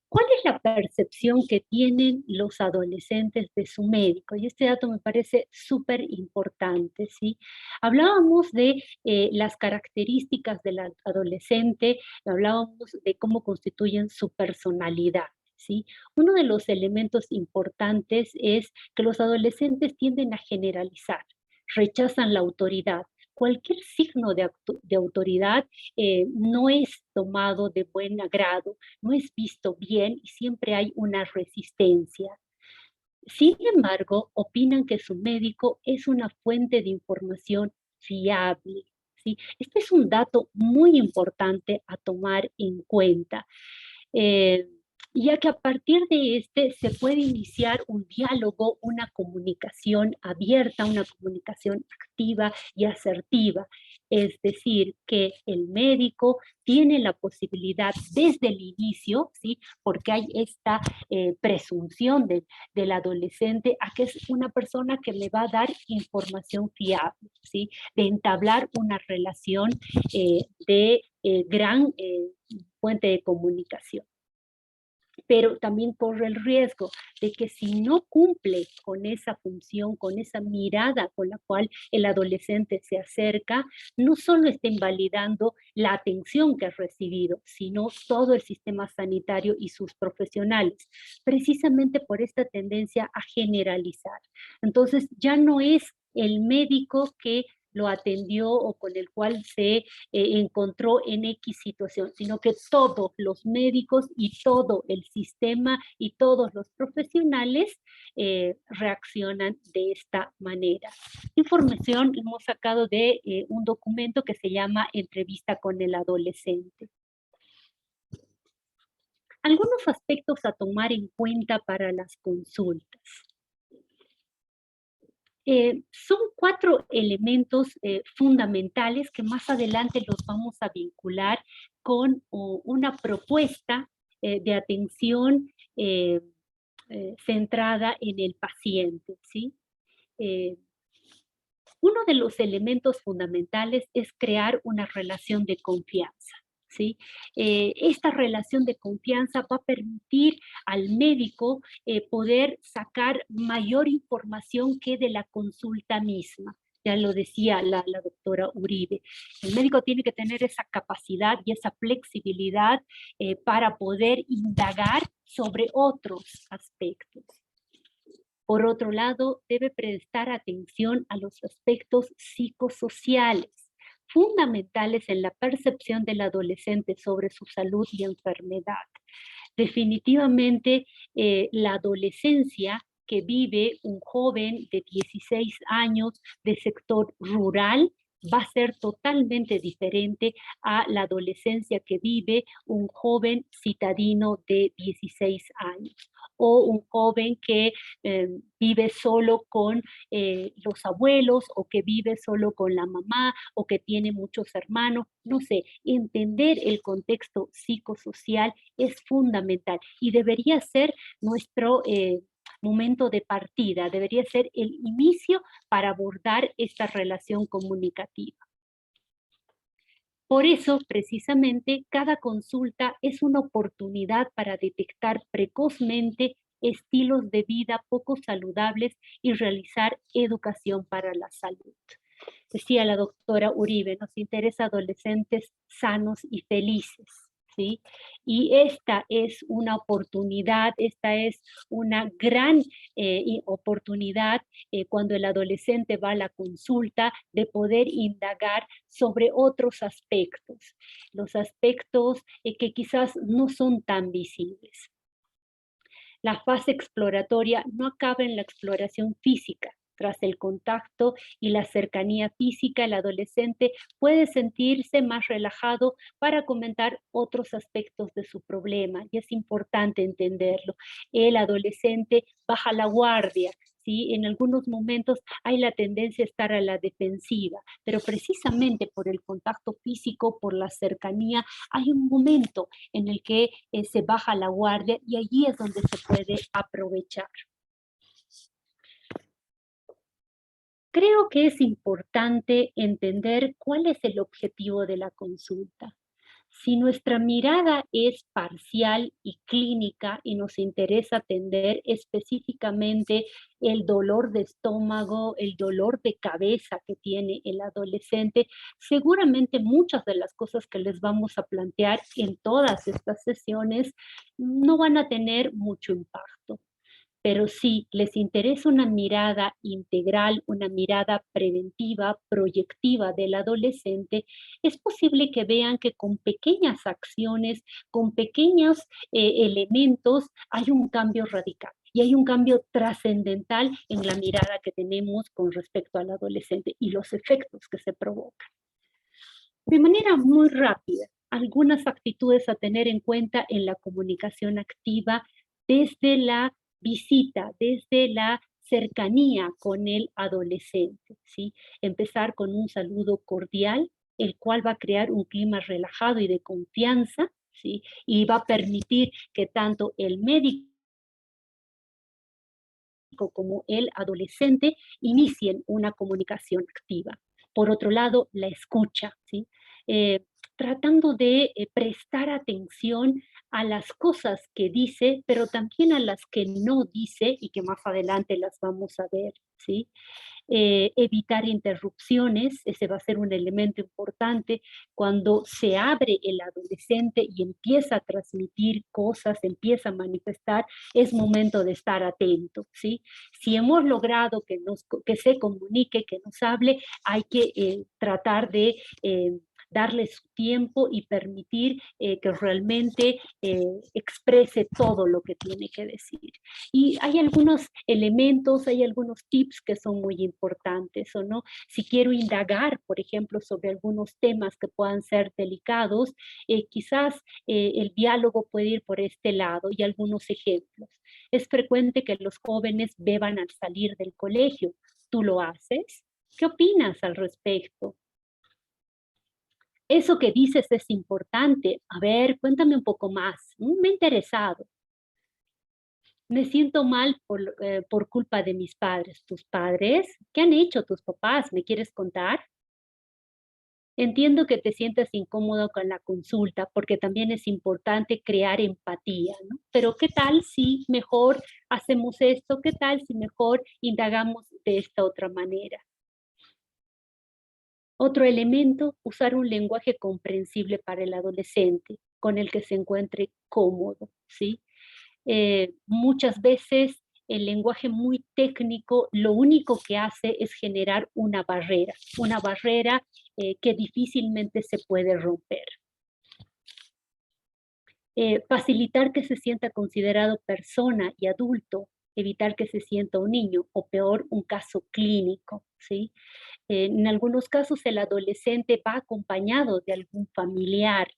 ¿Cuál es la percepción que tienen los adolescentes de su médico? Y este dato me parece súper importante, ¿sí? Hablábamos de las características del adolescente, hablábamos de cómo constituyen su personalidad, ¿sí? Uno de los elementos importantes es que los adolescentes tienden a generalizar, rechazan la autoridad. Cualquier signo de autoridad no es tomado de buen agrado, no es visto bien y siempre hay una resistencia. Sin embargo, opinan que su médico es una fuente de información fiable, ¿sí? Este es un dato muy importante a tomar en cuenta. Ya que a partir de este se puede iniciar un diálogo, una comunicación abierta, una comunicación activa y asertiva. Es decir, que el médico tiene la posibilidad desde el inicio, ¿sí? Porque hay esta presunción del adolescente a que es una persona que me va a dar información fiable, ¿sí? De entablar una relación de gran fuente de comunicación. Pero también corre el riesgo de que si no cumple con esa función, con esa mirada con la cual el adolescente se acerca, no solo está invalidando la atención que ha recibido, sino todo el sistema sanitario y sus profesionales, precisamente por esta tendencia a generalizar. Entonces ya no es el médico que lo atendió o con el cual se encontró en X situación, sino que todos los médicos y todo el sistema y todos los profesionales reaccionan de esta manera. Información hemos sacado de un documento que se llama Entrevista con el adolescente. Algunos aspectos a tomar en cuenta para las consultas. Son 4 elementos fundamentales que más adelante los vamos a vincular con una propuesta de atención centrada en el paciente, ¿sí? Uno de los elementos fundamentales es crear una relación de confianza, ¿sí? Esta relación de confianza va a permitir al médico poder sacar mayor información que de la consulta misma. Ya lo decía la doctora Uribe. El médico tiene que tener esa capacidad y esa flexibilidad para poder indagar sobre otros aspectos. Por otro lado, debe prestar atención a los aspectos psicosociales, fundamentales en la percepción del adolescente sobre su salud y enfermedad. Definitivamente, la adolescencia que vive un joven de 16 años de sector rural va a ser totalmente diferente a la adolescencia que vive un joven citadino de 16 años o un joven que vive solo con los abuelos o que vive solo con la mamá o que tiene muchos hermanos. No sé, entender el contexto psicosocial es fundamental y debería ser nuestro momento de partida, debería ser el inicio para abordar esta relación comunicativa. Por eso, precisamente, cada consulta es una oportunidad para detectar precozmente estilos de vida poco saludables y realizar educación para la salud. Decía la doctora Uribe, nos interesa adolescentes sanos y felices, ¿sí? Y esta es una oportunidad, esta es una gran oportunidad cuando el adolescente va a la consulta de poder indagar sobre otros aspectos, los aspectos que quizás no son tan visibles. La fase exploratoria no acaba en la exploración física. Tras el contacto y la cercanía física, el adolescente puede sentirse más relajado para comentar otros aspectos de su problema, y es importante entenderlo. El adolescente baja la guardia, ¿sí? En algunos momentos hay la tendencia a estar a la defensiva, pero precisamente por el contacto físico, por la cercanía, hay un momento en el que se baja la guardia y allí es donde se puede aprovechar. Creo que es importante entender cuál es el objetivo de la consulta. Si nuestra mirada es parcial y clínica y nos interesa atender específicamente el dolor de estómago, el dolor de cabeza que tiene el adolescente, seguramente muchas de las cosas que les vamos a plantear en todas estas sesiones no van a tener mucho impacto. Pero si les interesa una mirada integral, una mirada preventiva, proyectiva del adolescente, es posible que vean que con pequeñas acciones, con pequeños elementos, hay un cambio radical y hay un cambio trascendental en la mirada que tenemos con respecto al adolescente y los efectos que se provocan. De manera muy rápida, algunas actitudes a tener en cuenta en la comunicación activa desde la visita, desde la cercanía con el adolescente, ¿sí? Empezar con un saludo cordial, el cual va a crear un clima relajado y de confianza, ¿sí? Y va a permitir que tanto el médico como el adolescente inicien una comunicación activa. Por otro lado, la escucha, ¿sí? Tratando de prestar atención a las cosas que dice, pero también a las que no dice y que más adelante las vamos a ver, ¿sí? Evitar interrupciones, ese va a ser un elemento importante cuando se abre el adolescente y empieza a transmitir cosas, empieza a manifestar, es momento de estar atento, ¿sí? Si hemos logrado que se comunique, que nos hable, hay que tratar de darle su tiempo y permitir que realmente exprese todo lo que tiene que decir. Y hay algunos elementos, hay algunos tips que son muy importantes, ¿o no? Si quiero indagar, por ejemplo, sobre algunos temas que puedan ser delicados, quizás el diálogo puede ir por este lado y algunos ejemplos. Es frecuente que los jóvenes beban al salir del colegio. ¿Tú lo haces? ¿Qué opinas al respecto? Eso que dices es importante. A ver, cuéntame un poco más. Me ha interesado. Me siento mal por culpa de mis padres. ¿Tus padres? ¿Qué han hecho tus papás? ¿Me quieres contar? Entiendo que te sientas incómodo con la consulta porque también es importante crear empatía, ¿no? Pero ¿qué tal si mejor hacemos esto? ¿Qué tal si mejor indagamos de esta otra manera? Otro elemento, usar un lenguaje comprensible para el adolescente, con el que se encuentre cómodo, ¿sí? Muchas veces el lenguaje muy técnico lo único que hace es generar una barrera que difícilmente se puede romper. Facilitar que se sienta considerado persona y adulto, evitar que se sienta un niño, o peor, un caso clínico, ¿sí? En algunos casos el adolescente va acompañado de algún familiar.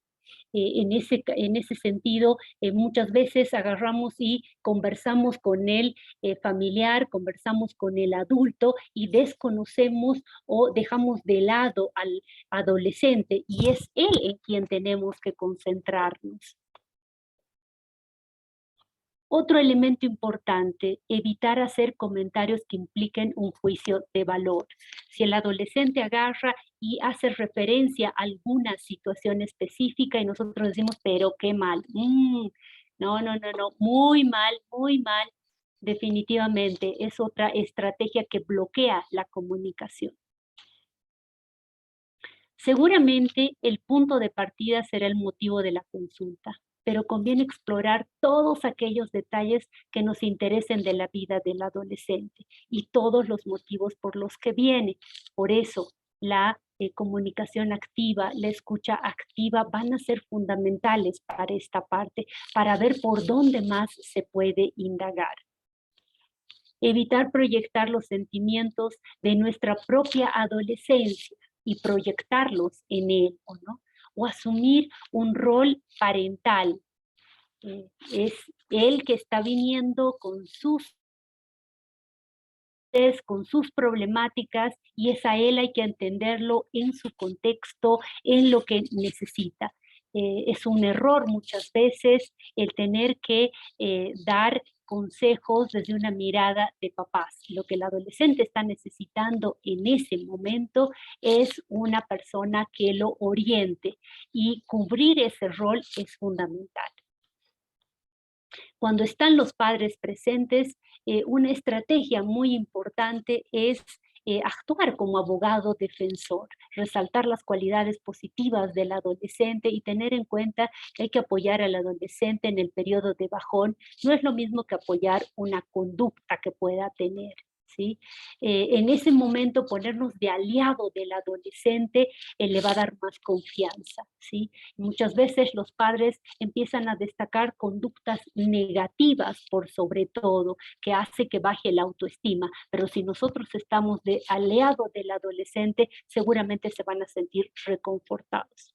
En ese sentido, muchas veces agarramos y conversamos con el familiar, conversamos con el adulto y desconocemos o dejamos de lado al adolescente, y es él en quien tenemos que concentrarnos. Otro elemento importante, evitar hacer comentarios que impliquen un juicio de valor. Si el adolescente agarra y hace referencia a alguna situación específica y nosotros decimos, pero qué mal, no, muy mal, definitivamente es otra estrategia que bloquea la comunicación. Seguramente el punto de partida será el motivo de la consulta, pero conviene explorar todos aquellos detalles que nos interesen de la vida del adolescente y todos los motivos por los que viene. Por eso, la comunicación activa, la escucha activa van a ser fundamentales para esta parte, para ver por dónde más se puede indagar. Evitar proyectar los sentimientos de nuestra propia adolescencia y proyectarlos en él, ¿o no? O asumir un rol parental. Es él que está viniendo con sus problemáticas, y es a él hay que entenderlo en su contexto, en lo que necesita. Es un error muchas veces el tener que dar consejos desde una mirada de papás. Lo que el adolescente está necesitando en ese momento es una persona que lo oriente, y cubrir ese rol es fundamental. Cuando están los padres presentes, una estrategia muy importante es actuar como abogado defensor, resaltar las cualidades positivas del adolescente y tener en cuenta que hay que apoyar al adolescente en el periodo de bajón. No es lo mismo que apoyar una conducta que pueda tener, ¿sí? En ese momento ponernos de aliado del adolescente le va a dar más confianza, ¿sí? Muchas veces los padres empiezan a destacar conductas negativas por sobre todo, que hace que baje la autoestima, pero si nosotros estamos de aliado del adolescente, seguramente se van a sentir reconfortados.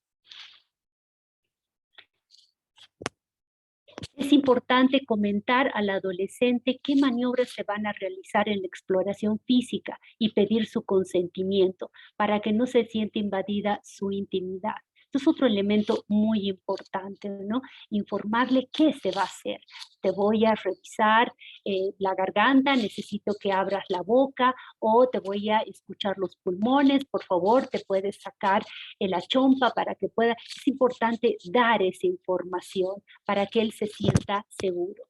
Es importante comentar al adolescente qué maniobras se van a realizar en la exploración física y pedir su consentimiento para que no se sienta invadida su intimidad. Esto es otro elemento muy importante, ¿no? Informarle qué se va a hacer. Te voy a revisar la garganta, necesito que abras la boca, o te voy a escuchar los pulmones, por favor, te puedes sacar la chompa para que pueda. Es importante dar esa información para que él se sienta seguro.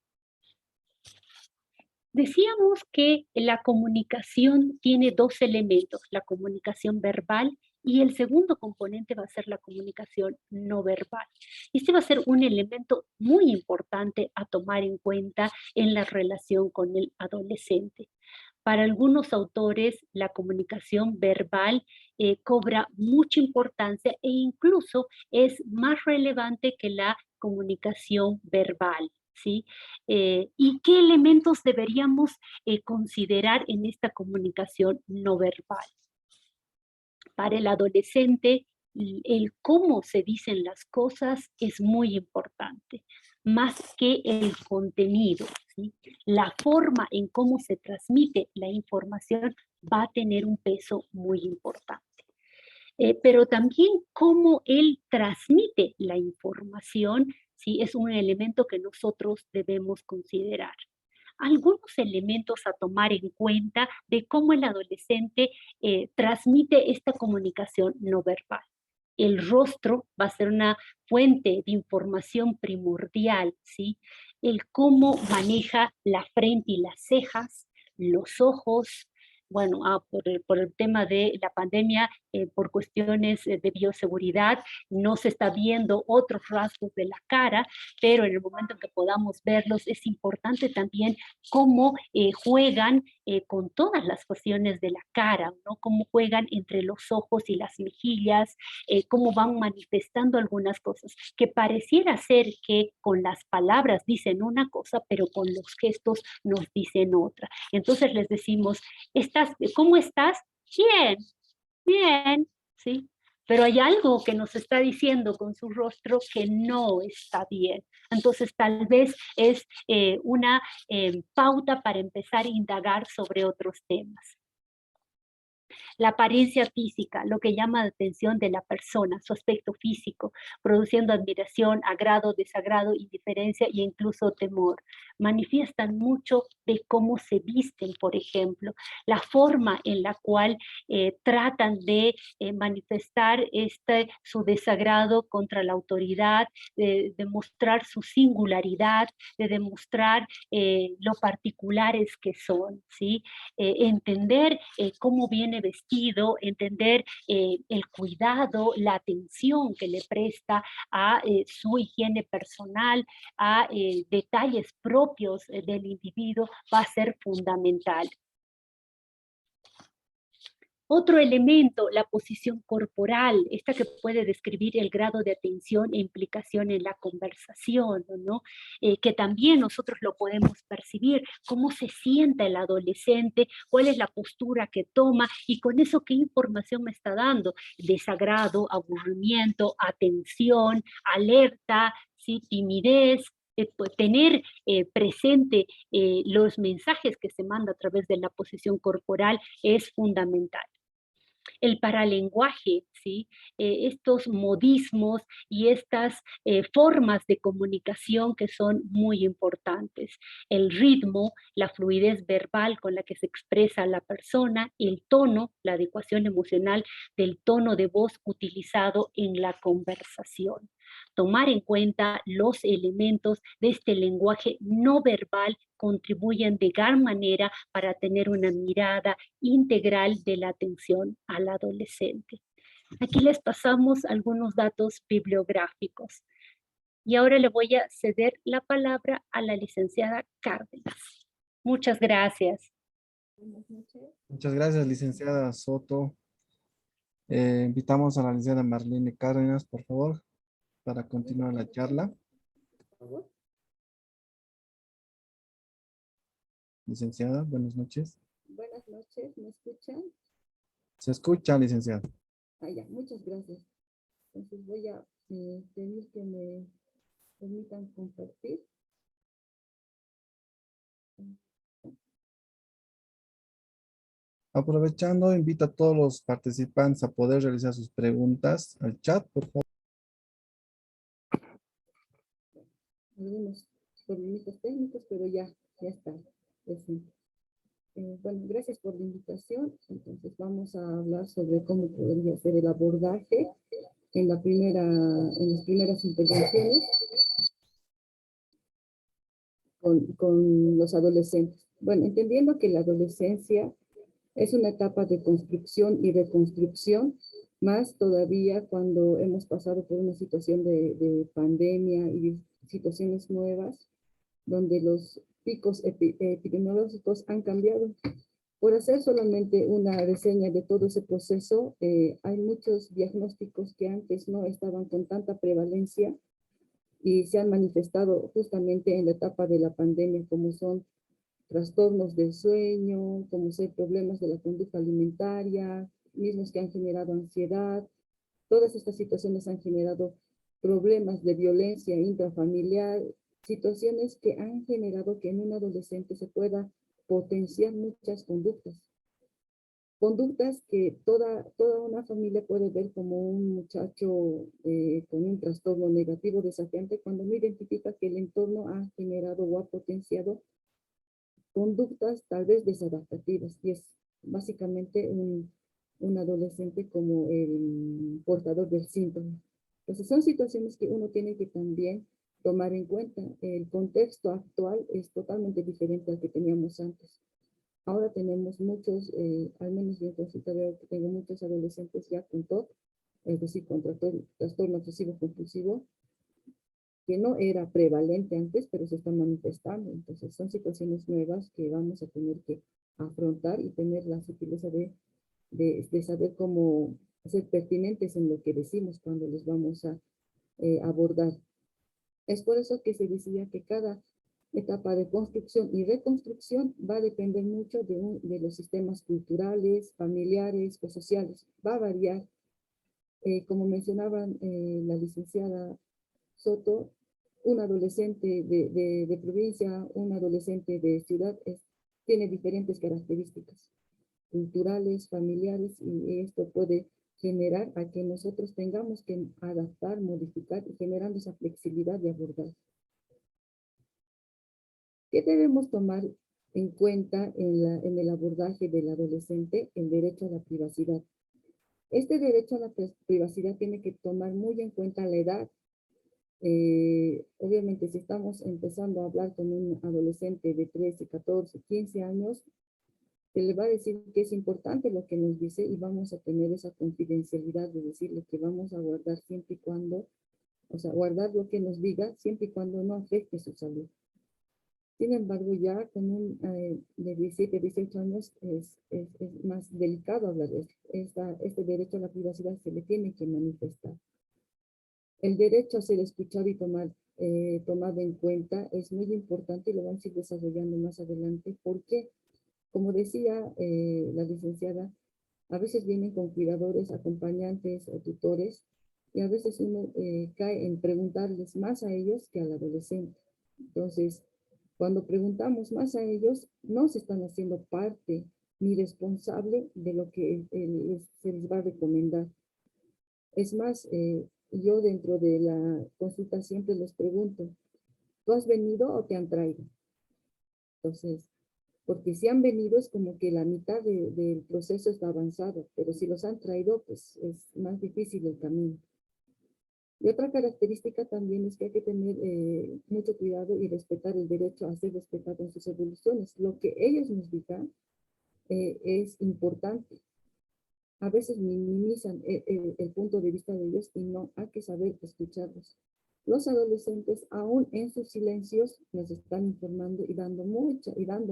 Decíamos que la comunicación tiene dos elementos, la comunicación verbal, y el segundo componente va a ser la comunicación no verbal. Este va a ser un elemento muy importante a tomar en cuenta en la relación con el adolescente. Para algunos autores, la comunicación verbal cobra mucha importancia e incluso es más relevante que la comunicación verbal, ¿sí? ¿Y qué elementos deberíamos considerar en esta comunicación no verbal? Para el adolescente, el cómo se dicen las cosas es muy importante, más que el contenido, ¿sí? La forma en cómo se transmite la información va a tener un peso muy importante. Pero también cómo él transmite la información, ¿sí? Es un elemento que nosotros debemos considerar. Algunos elementos a tomar en cuenta de cómo el adolescente transmite esta comunicación no verbal. El rostro va a ser una fuente de información primordial, ¿sí? El cómo maneja la frente y las cejas, los ojos, bueno, por el tema de la pandemia, por cuestiones de bioseguridad, no se está viendo otros rasgos de la cara, pero en el momento en que podamos verlos, es importante también cómo juegan con todas las cuestiones de la cara, ¿no? Cómo juegan entre los ojos y las mejillas, cómo van manifestando algunas cosas, que pareciera ser que con las palabras dicen una cosa, pero con los gestos nos dicen otra. Entonces les decimos, ¿cómo estás? Bien, bien, ¿sí? Pero hay algo que nos está diciendo con su rostro que no está bien. Entonces tal vez es una pauta para empezar a indagar sobre otros temas. La apariencia física, lo que llama la atención de la persona, su aspecto físico, produciendo admiración, agrado, desagrado, indiferencia e incluso temor. Manifiestan mucho de cómo se visten, por ejemplo, la forma en la cual tratan de manifestar su desagrado contra la autoridad, de demostrar su singularidad, de demostrar lo particulares que son, ¿sí? Entender cómo viene vestido, entender el cuidado, la atención que le presta a su higiene personal, a detalles propios del individuo, va a ser fundamental. Otro elemento, la posición corporal, esta que puede describir el grado de atención e implicación en la conversación, ¿no? Que también nosotros lo podemos percibir, cómo se sienta el adolescente, cuál es la postura que toma y con eso qué información me está dando, desagrado, aburrimiento, atención, alerta, ¿sí? Timidez, tener presente los mensajes que se manda a través de la posición corporal es fundamental. El paralenguaje, ¿sí? Estos modismos y estas formas de comunicación que son muy importantes. El ritmo, la fluidez verbal con la que se expresa la persona, el tono, la adecuación emocional del tono de voz utilizado en la conversación. Tomar en cuenta los elementos de este lenguaje no verbal contribuyen de gran manera para tener una mirada integral de la atención al adolescente. Aquí les pasamos algunos datos bibliográficos. Y ahora le voy a ceder la palabra a la licenciada Cárdenas. Muchas gracias. Muchas gracias, licenciada Soto. Invitamos a la licenciada Marlene Cárdenas, por favor, para continuar la charla. Licenciada, buenas noches. Buenas noches, ¿me escuchan? Se escucha, licenciada. Ya, muchas gracias. Entonces voy a pedir que me permitan compartir. Aprovechando, invito a todos los participantes a poder realizar sus preguntas al chat, por favor. Algunos problemitas técnicos, pero ya está presente. Bueno, gracias por la invitación. Entonces vamos a hablar sobre cómo podría ser el abordaje en las primeras intervenciones con los adolescentes. Bueno, entendiendo que la adolescencia es una etapa de construcción y reconstrucción, más todavía cuando hemos pasado por una situación de pandemia y situaciones nuevas, donde los picos epidemiológicos han cambiado. Por hacer solamente una reseña de todo ese proceso, hay muchos diagnósticos que antes no estaban con tanta prevalencia y se han manifestado justamente en la etapa de la pandemia, como son trastornos del sueño, como son problemas de la conducta alimentaria, mismos que han generado ansiedad. Todas estas situaciones han generado problemas de violencia intrafamiliar, situaciones que han generado que en un adolescente se pueda potenciar muchas conductas. Conductas que toda una familia puede ver como un muchacho con un trastorno negativo desafiante cuando no identifica que el entorno ha generado o ha potenciado conductas tal vez desadaptativas, y es básicamente un adolescente como el portador del síntoma. Entonces son situaciones que uno tiene que también tomar en cuenta. El contexto actual es totalmente diferente al que teníamos antes. Ahora tenemos muchos, al menos yo en consulta veo que tengo muchos adolescentes ya con TOC, es decir, con trastorno obsesivo compulsivo, que no era prevalente antes, pero se está manifestando. Entonces son situaciones nuevas que vamos a tener que afrontar y tener la sutileza de saber cómo ser pertinentes en lo que decimos cuando les vamos a abordar. Es por eso que se decía que cada etapa de construcción y reconstrucción va a depender mucho de los sistemas culturales, familiares o sociales. Va a variar. Como mencionaba la licenciada Soto, un adolescente de provincia, un adolescente de ciudad tiene diferentes características culturales, familiares, y esto puede generar a que nosotros tengamos que adaptar, modificar y generando esa flexibilidad de abordar. ¿Qué debemos tomar en cuenta en el abordaje del adolescente? El derecho a la privacidad. Este derecho a la privacidad tiene que tomar muy en cuenta la edad. Obviamente, si estamos empezando a hablar con un adolescente de 13, 14, 15 años, se le va a decir que es importante lo que nos dice y vamos a tener esa confidencialidad de decirle que vamos a guardar siempre y cuando, o sea, guardar lo que nos diga siempre y cuando no afecte su salud. Sin embargo, ya con un de 17, 18 años es más delicado hablar de esto. Este derecho a la privacidad se le tiene que manifestar. El derecho a ser escuchado y tomado en cuenta es muy importante y lo vamos a ir desarrollando más adelante porque, como decía la licenciada, a veces vienen con cuidadores, acompañantes o tutores y a veces uno cae en preguntarles más a ellos que al adolescente. Entonces, cuando preguntamos más a ellos, no se están haciendo parte ni responsable de lo que se les va a recomendar. Es más, yo dentro de la consulta siempre les pregunto, ¿tú has venido o te han traído? Entonces, porque si han venido es como que la mitad del proceso está avanzado, pero si los han traído, pues es más difícil el camino. Y otra característica también es que hay que tener mucho cuidado y respetar el derecho a ser respetado en sus evoluciones. Lo que ellos nos digan es importante. A veces minimizan el punto de vista de ellos y no hay que saber escucharlos. Los adolescentes, aún en sus silencios, nos están informando y dando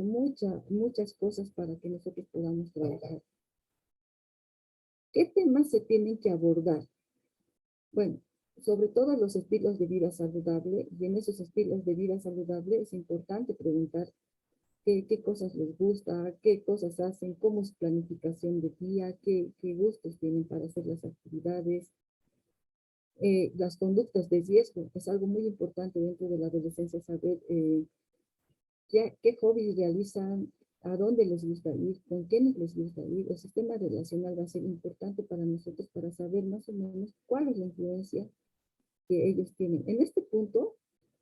muchas cosas para que nosotros podamos trabajar. ¿Qué temas se tienen que abordar? Bueno, sobre todo los estilos de vida saludable, y en esos estilos de vida saludable es importante preguntar qué cosas les gusta, qué cosas hacen, cómo es su planificación de día, qué gustos tienen para hacer las actividades. Las conductas de riesgo es algo muy importante dentro de la adolescencia, saber qué hobbies realizan, a dónde les gusta ir, con quiénes les gusta ir. El sistema relacional va a ser importante para nosotros para saber más o menos cuál es la influencia que ellos tienen. En este punto,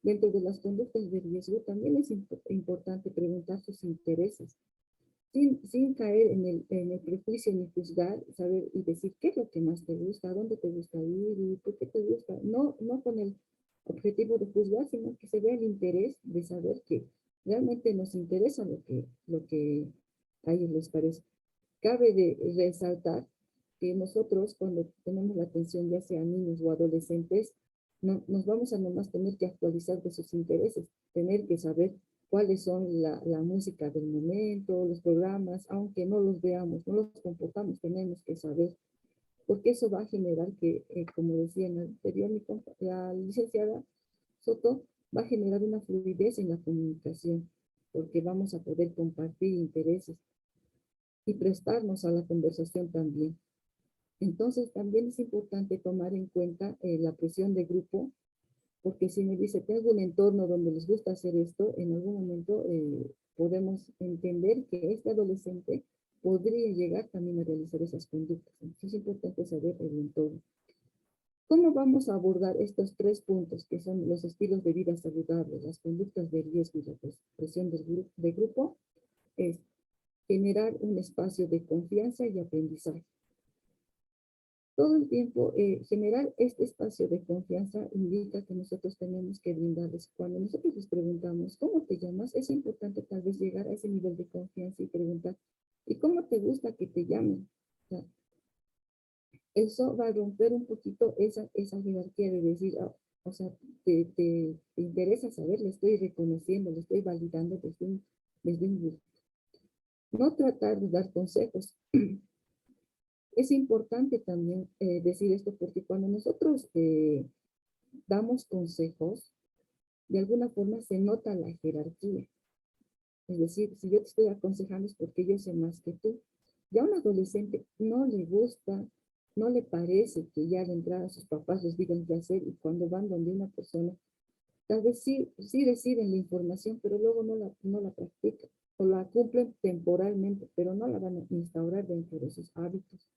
dentro de las conductas de riesgo, también es importante preguntar sus intereses, sin caer en el prejuicio ni juzgar, saber y decir qué es lo que más te gusta, a dónde te gusta ir y por qué te gusta. No con el objetivo de juzgar, sino que se vea el interés de saber que realmente nos interesa lo que a ellos les parece. Cabe de resaltar que nosotros cuando tenemos la atención ya sea niños o adolescentes, no, nos vamos a nomás tener que actualizar de sus intereses, tener que saber cuáles son la música del momento, los programas, aunque no los veamos, no los comportamos, tenemos que saber, porque eso va a generar que, como decía en la anterior la licenciada Soto, va a generar una fluidez en la comunicación, porque vamos a poder compartir intereses y prestarnos a la conversación también. Entonces, también es importante tomar en cuenta la presión de grupo, porque si me dice, tengo un entorno donde les gusta hacer esto, en algún momento podemos entender que este adolescente podría llegar también a realizar esas conductas. Entonces, es importante saber el entorno. ¿Cómo vamos a abordar estos 3 puntos, que son los estilos de vida saludables, las conductas de riesgo y la presión de grupo? Es generar un espacio de confianza y aprendizaje. Todo el tiempo, generar este espacio de confianza indica que nosotros tenemos que brindarles. Cuando nosotros les preguntamos, ¿cómo te llamas? Es importante tal vez llegar a ese nivel de confianza y preguntar, ¿y cómo te gusta que te llamen? O sea, eso va a romper un poquito esa jerarquía de decir, o sea, te interesa saber, le estoy reconociendo, le estoy validando desde un gusto. No tratar de dar consejos. Es importante también decir esto porque cuando nosotros damos consejos, de alguna forma se nota la jerarquía. Es decir, si yo te estoy aconsejando es porque yo sé más que tú. Ya a un adolescente no le gusta, no le parece que ya de entrada sus papás les digan qué hacer y cuando van donde una persona, tal vez sí reciben la información, pero luego no la practican o la cumplen temporalmente, pero no la van a instaurar dentro de sus hábitos.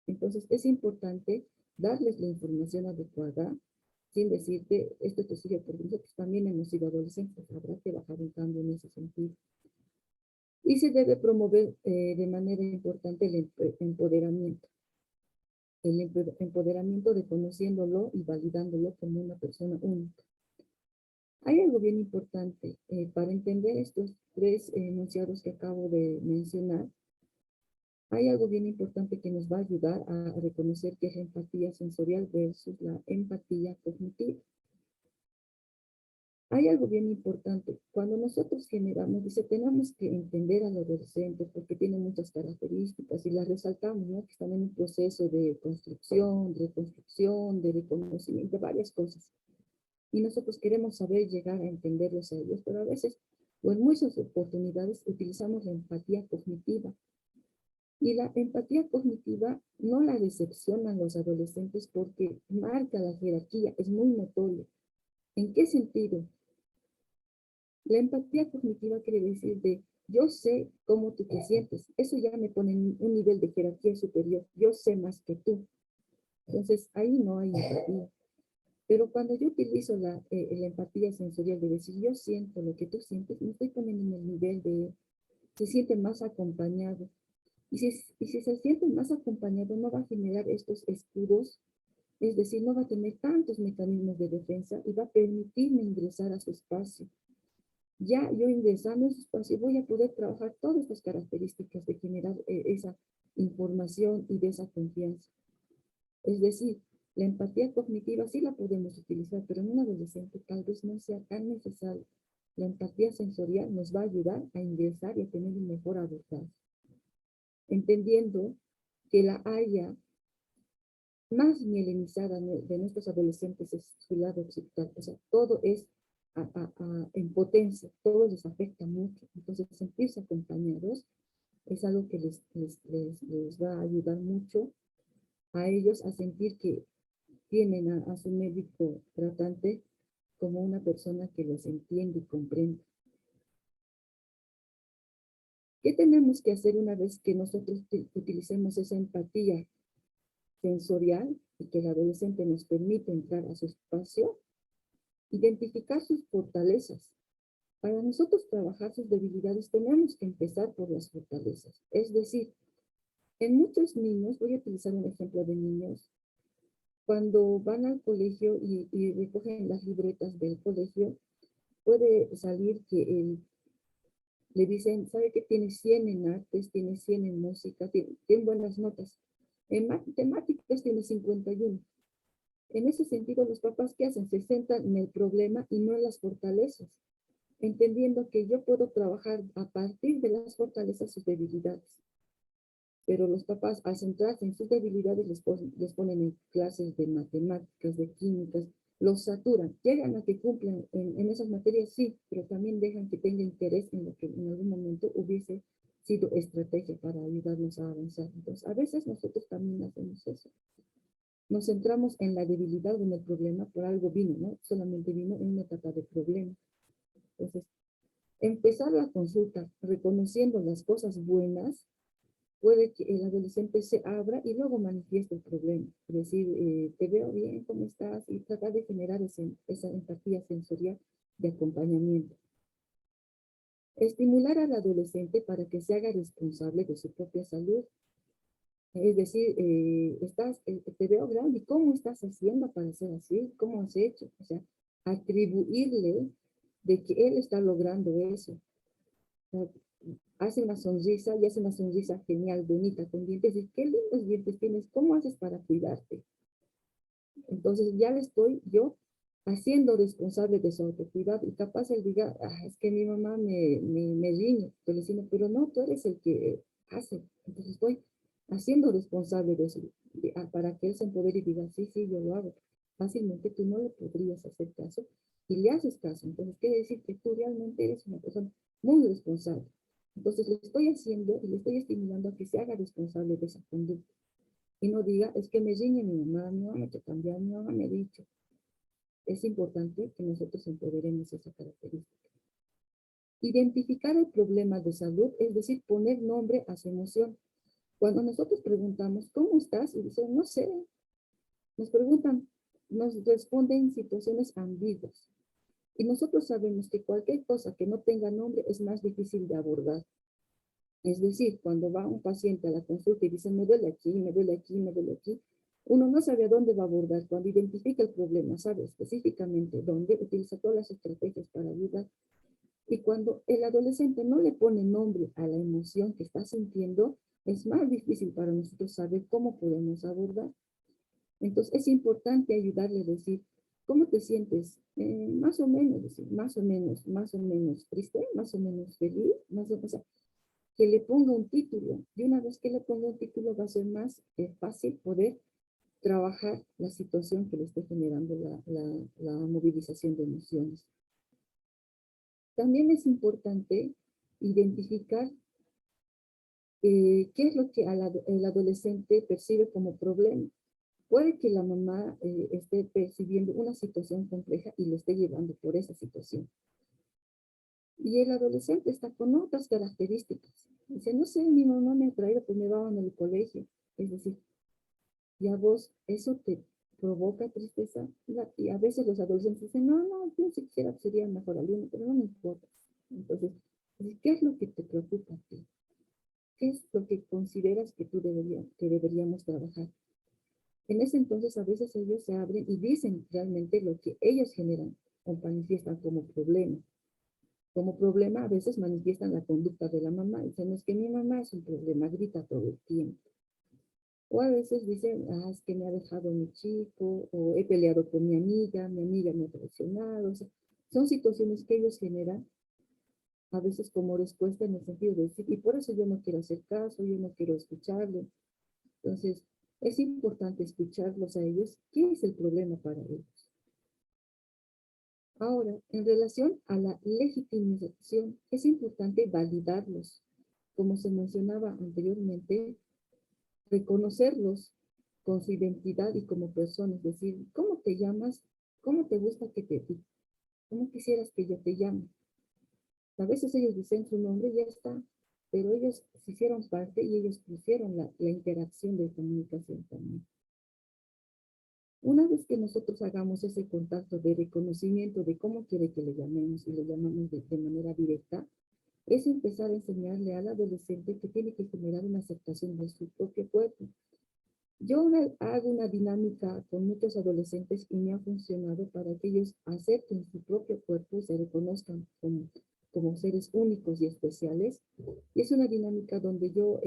Entonces, es importante darles la información adecuada, sin decirte, esto te sirve, porque nosotros también hemos sido adolescentes, habrá que bajar un cambio en ese sentido. Y se debe promover de manera importante el empoderamiento. El empoderamiento reconociéndolo y validándolo como una persona única. Hay algo bien importante para entender estos tres enunciados que acabo de mencionar. Hay algo bien importante que nos va a ayudar a reconocer qué es la empatía sensorial versus la empatía cognitiva. Hay algo bien importante. Cuando nosotros generamos, dice, tenemos que entender al adolescente porque tiene muchas características y las resaltamos, ¿no? Que están en un proceso de construcción, de reconstrucción, de reconocimiento, de varias cosas. Y nosotros queremos saber llegar a entenderlos a ellos, pero a veces, o en muchas oportunidades, utilizamos la empatía cognitiva. Y la empatía cognitiva no la decepcionan los adolescentes porque marca la jerarquía, es muy notorio. ¿En qué sentido? La empatía cognitiva quiere decir de yo sé cómo tú te sientes. Eso ya me pone en un nivel de jerarquía superior. Yo sé más que tú. Entonces, ahí no hay empatía. Pero cuando yo utilizo la empatía sensorial de decir yo siento lo que tú sientes, me estoy poniendo en el nivel de se siente más acompañado. Y si se siente más acompañado, no va a generar estos escudos, es decir, no va a tener tantos mecanismos de defensa y va a permitirme ingresar a su espacio. Ya yo ingresando a su espacio voy a poder trabajar todas estas características de generar esa información y de esa confianza. Es decir, la empatía cognitiva sí la podemos utilizar, pero en un adolescente tal vez no sea tan necesario. La empatía sensorial nos va a ayudar a ingresar y a tener un mejor abordaje. Entendiendo que la área más mielinizada de nuestros adolescentes es su lado occipital. O sea, todo es en potencia, todo les afecta mucho. Entonces, sentirse acompañados es algo que les va a ayudar mucho a ellos a sentir que tienen a su médico tratante como una persona que los entiende y comprende. ¿Qué tenemos que hacer una vez que nosotros utilicemos esa empatía sensorial y que el adolescente nos permite entrar a su espacio? Identificar sus fortalezas. Para nosotros trabajar sus debilidades tenemos que empezar por las fortalezas. Es decir, en muchos niños, voy a utilizar un ejemplo de niños, cuando van al colegio y recogen las libretas del colegio, puede salir que le dicen, ¿sabe que tiene 100 en artes, tiene 100 en música, tiene buenas notas? En matemáticas tiene 51. En ese sentido, los papás, ¿qué hacen? Se centran en el problema y no en las fortalezas, entendiendo que yo puedo trabajar a partir de las fortalezas sus debilidades. Pero los papás, al centrarse en sus debilidades, les ponen en clases de matemáticas, de químicas, los saturan. Llegan a que cumplan en esas materias, sí, pero también dejan que tenga interés en lo que en algún momento hubiese sido estrategia para ayudarnos a avanzar. Entonces, a veces nosotros también hacemos eso. Nos centramos en la debilidad o en el problema, por algo vino, ¿no? Solamente vino en una etapa de problema. Entonces, empezar la consulta reconociendo las cosas buenas, puede que el adolescente se abra y luego manifieste el problema. Es decir, te veo bien, ¿cómo estás? Y tratar de generar esa empatía sensorial de acompañamiento. Estimular al adolescente para que se haga responsable de su propia salud. Es decir, te veo grande, ¿y cómo estás haciendo para ser así? ¿Cómo has hecho? O sea, atribuirle de que él está logrando eso. O sea, hace una sonrisa y hace una sonrisa genial, bonita, con dientes, y qué lindos dientes tienes, ¿cómo haces para cuidarte? Entonces ya le estoy yo haciendo responsable de su autocuidado, y capaz él diga, ah, es que mi mamá me riñe, pero no, tú eres el que hace. Entonces estoy haciendo responsable de eso, para que él se empodere y diga, sí, sí, yo lo hago. Fácilmente tú no le podrías hacer caso y le haces caso. Entonces quiere decir que tú realmente eres una persona muy responsable. Entonces le estoy haciendo y le estoy estimulando a que se haga responsable de esa conducta. Y no diga, es que me riñe mi mamá me ha hecho cambiar, mi mamá me ha dicho. Es importante que nosotros empoderemos esa característica. Identificar el problema de salud, es decir, poner nombre a su emoción. Cuando nosotros preguntamos, ¿cómo estás? Y dicen, no sé. Nos preguntan, nos responden situaciones ambiguas. Y nosotros sabemos que cualquier cosa que no tenga nombre es más difícil de abordar. Es decir, cuando va un paciente a la consulta y dice, me duele aquí, me duele aquí, me duele aquí, uno no sabe a dónde va a abordar. Cuando identifica el problema, sabe específicamente dónde, utiliza todas las estrategias para ayudar. Y cuando el adolescente no le pone nombre a la emoción que está sintiendo, es más difícil para nosotros saber cómo podemos abordar. Entonces es importante ayudarle a decir, ¿cómo te sientes? Más o menos, decir, más o menos triste, más o menos feliz, más o menos, que le ponga un título. Y una vez que le ponga un título va a ser más fácil poder trabajar la situación que le esté generando la movilización de emociones. También es importante identificar qué es lo que el adolescente percibe como problema. Puede que la mamá esté percibiendo una situación compleja y lo esté llevando por esa situación. Y el adolescente está con otras características. Dice, no sé, mi mamá me ha traído, pues me va en el colegio. Es decir, y a vos eso te provoca tristeza. Y a veces los adolescentes dicen, no, no, yo si quisiera sería el mejor alumno, pero no me importa. Entonces, ¿qué es lo que te preocupa a ti? ¿Qué es lo que consideras que que deberíamos trabajar? En ese entonces a veces ellos se abren y dicen realmente lo que ellos generan o manifiestan como problema. Como problema a veces manifiestan la conducta de la mamá. Dicen, no, es que mi mamá es un problema, grita todo el tiempo. O a veces dicen, ah, es que me ha dejado mi chico, o he peleado con mi amiga me ha traicionado. O sea, son situaciones que ellos generan a veces como respuesta en el sentido de decir, y por eso yo no quiero hacer caso, yo no quiero escucharle. Entonces, es importante escucharlos a ellos. ¿Qué es el problema para ellos? Ahora, en relación a la legitimización, es importante validarlos. Como se mencionaba anteriormente, reconocerlos con su identidad y como personas. Es decir, ¿cómo te llamas? ¿Cómo te gusta que te diga? ¿Cómo quisieras que yo te llame? A veces ellos dicen su nombre y ya está, pero ellos se hicieron parte y ellos pusieron la interacción de comunicación también. Una vez que nosotros hagamos ese contacto de reconocimiento de cómo quiere que le llamemos y le llamamos de manera directa, es empezar a enseñarle al adolescente que tiene que generar una aceptación de su propio cuerpo. Yo hago una dinámica con muchos adolescentes y me ha funcionado para que ellos acepten su propio cuerpo y se reconozcan como seres únicos y especiales. Y es una dinámica donde yo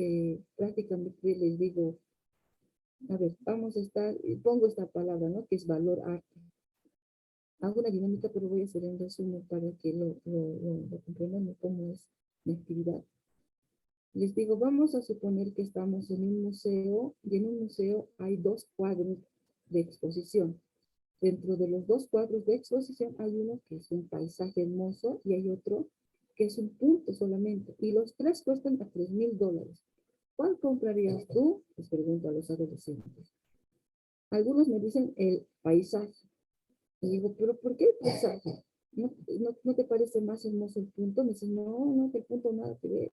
prácticamente les digo, a ver, vamos a estar, pongo esta palabra, ¿no? Que es valor arte. Hago una dinámica, pero voy a hacer en resumen para que lo comprendan cómo es mi actividad. Les digo, vamos a suponer que estamos en un museo y en un museo hay 2 cuadros de exposición. Dentro de los 2 cuadros de exposición hay uno que es un paisaje hermoso y hay otro que es un punto solamente. Y los 3 cuestan a $3,000. ¿Cuál comprarías tú? Les pregunto a los adolescentes. Algunos me dicen el paisaje. Y digo, ¿pero por qué el paisaje? ¿No te parece más hermoso el punto? Me dicen, no, que el punto nada que ver.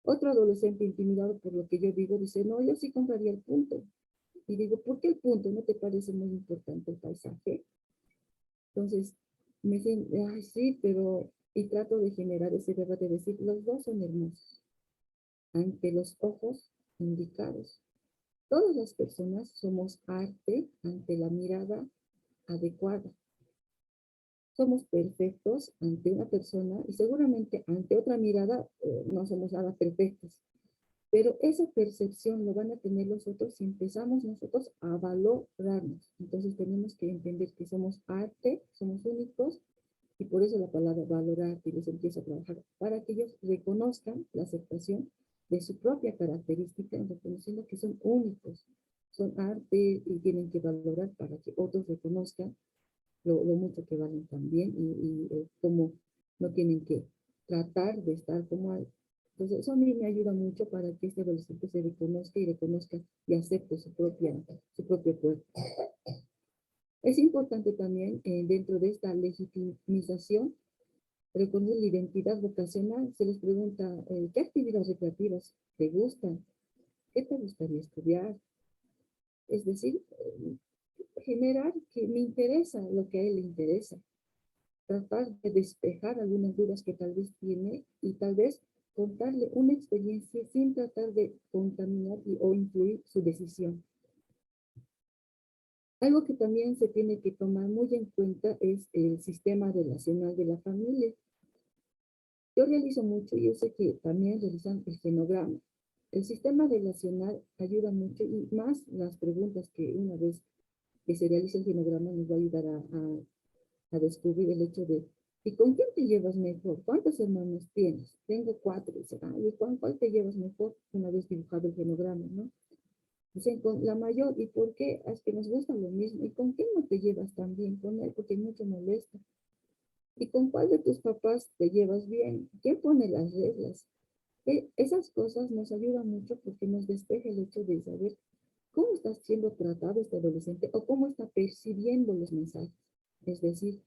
Otro adolescente intimidado por lo que yo digo dice, no, yo sí compraría el punto. Y digo, ¿por qué el punto? ¿No te parece muy importante el paisaje? Entonces, me dicen, ay, sí, pero... Y trato de generar ese debate de decir, los dos son hermosos, ante los ojos indicados. Todas las personas somos arte ante la mirada adecuada. Somos perfectos ante una persona y seguramente ante otra mirada no somos nada perfectos. Pero esa percepción lo van a tener los otros si empezamos nosotros a valorarnos. Entonces tenemos que entender que somos arte, somos únicos, y por eso la palabra valorar, que les empieza a trabajar, para que ellos reconozcan la aceptación de su propia característica, reconociendo que son únicos, son arte y tienen que valorar para que otros reconozcan lo mucho que valen también y cómo no tienen que tratar de estar como hay. Entonces, eso a mí me ayuda mucho para que este adolescente se reconozca y acepte su propio cuerpo. Es importante también, dentro de esta legitimización, reconocer la identidad vocacional. Se les pregunta, ¿qué actividades recreativas te gustan? ¿Qué te gustaría estudiar? Es decir, generar que me interesa lo que a él le interesa. Tratar de despejar algunas dudas que tal vez tiene y tal vez contarle una experiencia sin tratar de contaminar o influir su decisión. Algo que también se tiene que tomar muy en cuenta es el sistema relacional de la familia. Yo realizo mucho y yo sé que también realizan el genograma. El sistema relacional ayuda mucho y más las preguntas que una vez que se realiza el genograma nos va a ayudar a descubrir el hecho de ¿y con quién te llevas mejor? ¿Cuántos hermanos tienes? Tengo 4. Dice, ¿y con cuál te llevas mejor? Una vez dibujado el genograma, ¿no? Dicen, con la mayor. ¿Y por qué? Es que nos gusta lo mismo. ¿Y con quién no te llevas tan bien? Con él, porque mucho molesta. ¿Y con cuál de tus papás te llevas bien? ¿Quién pone las reglas? Esas cosas nos ayudan mucho porque nos despeja el hecho de saber cómo está siendo tratado este adolescente o cómo está percibiendo los mensajes. Es decir,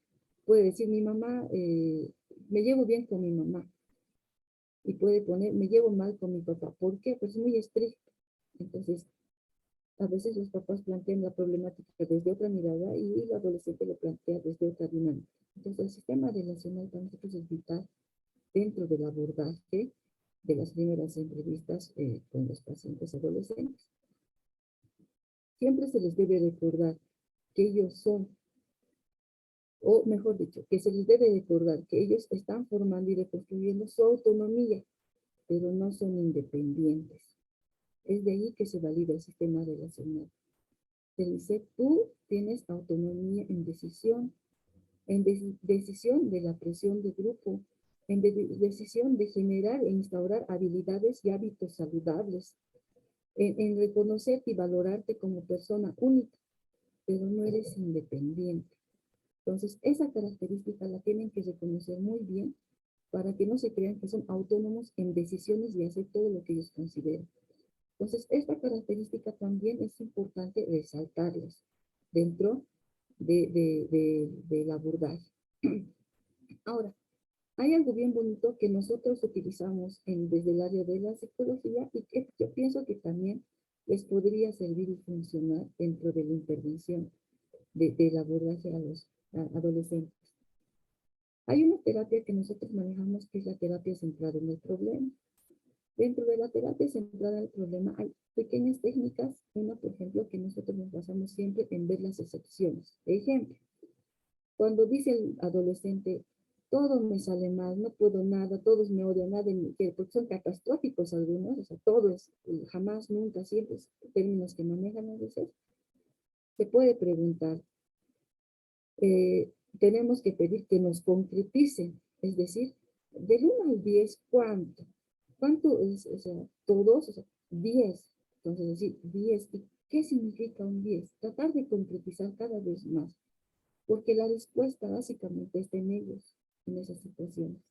puede decir mi mamá, me llevo bien con mi mamá. Y puede poner, me llevo mal con mi papá. ¿Por qué? Pues es muy estricto. Entonces, a veces los papás plantean la problemática desde otra mirada y el adolescente lo plantea desde otra dinámica. Entonces, el sistema relacional para nosotros es vital dentro del abordaje de las primeras entrevistas con los pacientes adolescentes. Siempre se les debe recordar que ellos son, o mejor dicho, que se les debe recordar que ellos están formando y reconstruyendo su autonomía, pero no son independientes. Es de ahí que se valida el sistema relacional. Se dice, tú tienes autonomía en decisión de la presión de grupo, en decisión de generar e instaurar habilidades y hábitos saludables, en reconocerte y valorarte como persona única, pero no eres independiente. Entonces, esa característica la tienen que reconocer muy bien para que no se crean que son autónomos en decisiones y hacer todo lo que ellos consideran. Entonces, esta característica también es importante resaltarlas dentro del abordaje. Ahora, hay algo bien bonito que nosotros utilizamos desde el área de la psicología y que yo pienso que también les podría servir y funcionar dentro de la intervención del abordaje a los adolescentes. Hay una terapia que nosotros manejamos que es la terapia centrada en el problema. Dentro de la terapia centrada en el problema hay pequeñas técnicas. Una, por ejemplo, que nosotros nos basamos siempre en ver las excepciones. Ejemplo, cuando dice el adolescente, todo me sale mal, no puedo nada, todos me odian, nada, porque son catastróficos algunos, o sea, todo es jamás, nunca, siempre, términos que manejan a veces, se puede preguntar, tenemos que pedir que nos concreticen, es decir, del 1 al 10, ¿cuánto? ¿Cuánto es? O sea, todos, o sea, 10. Entonces, decir 10. ¿Y qué significa un 10? Tratar de concretizar cada vez más, porque la respuesta básicamente está en ellos, en esas situaciones.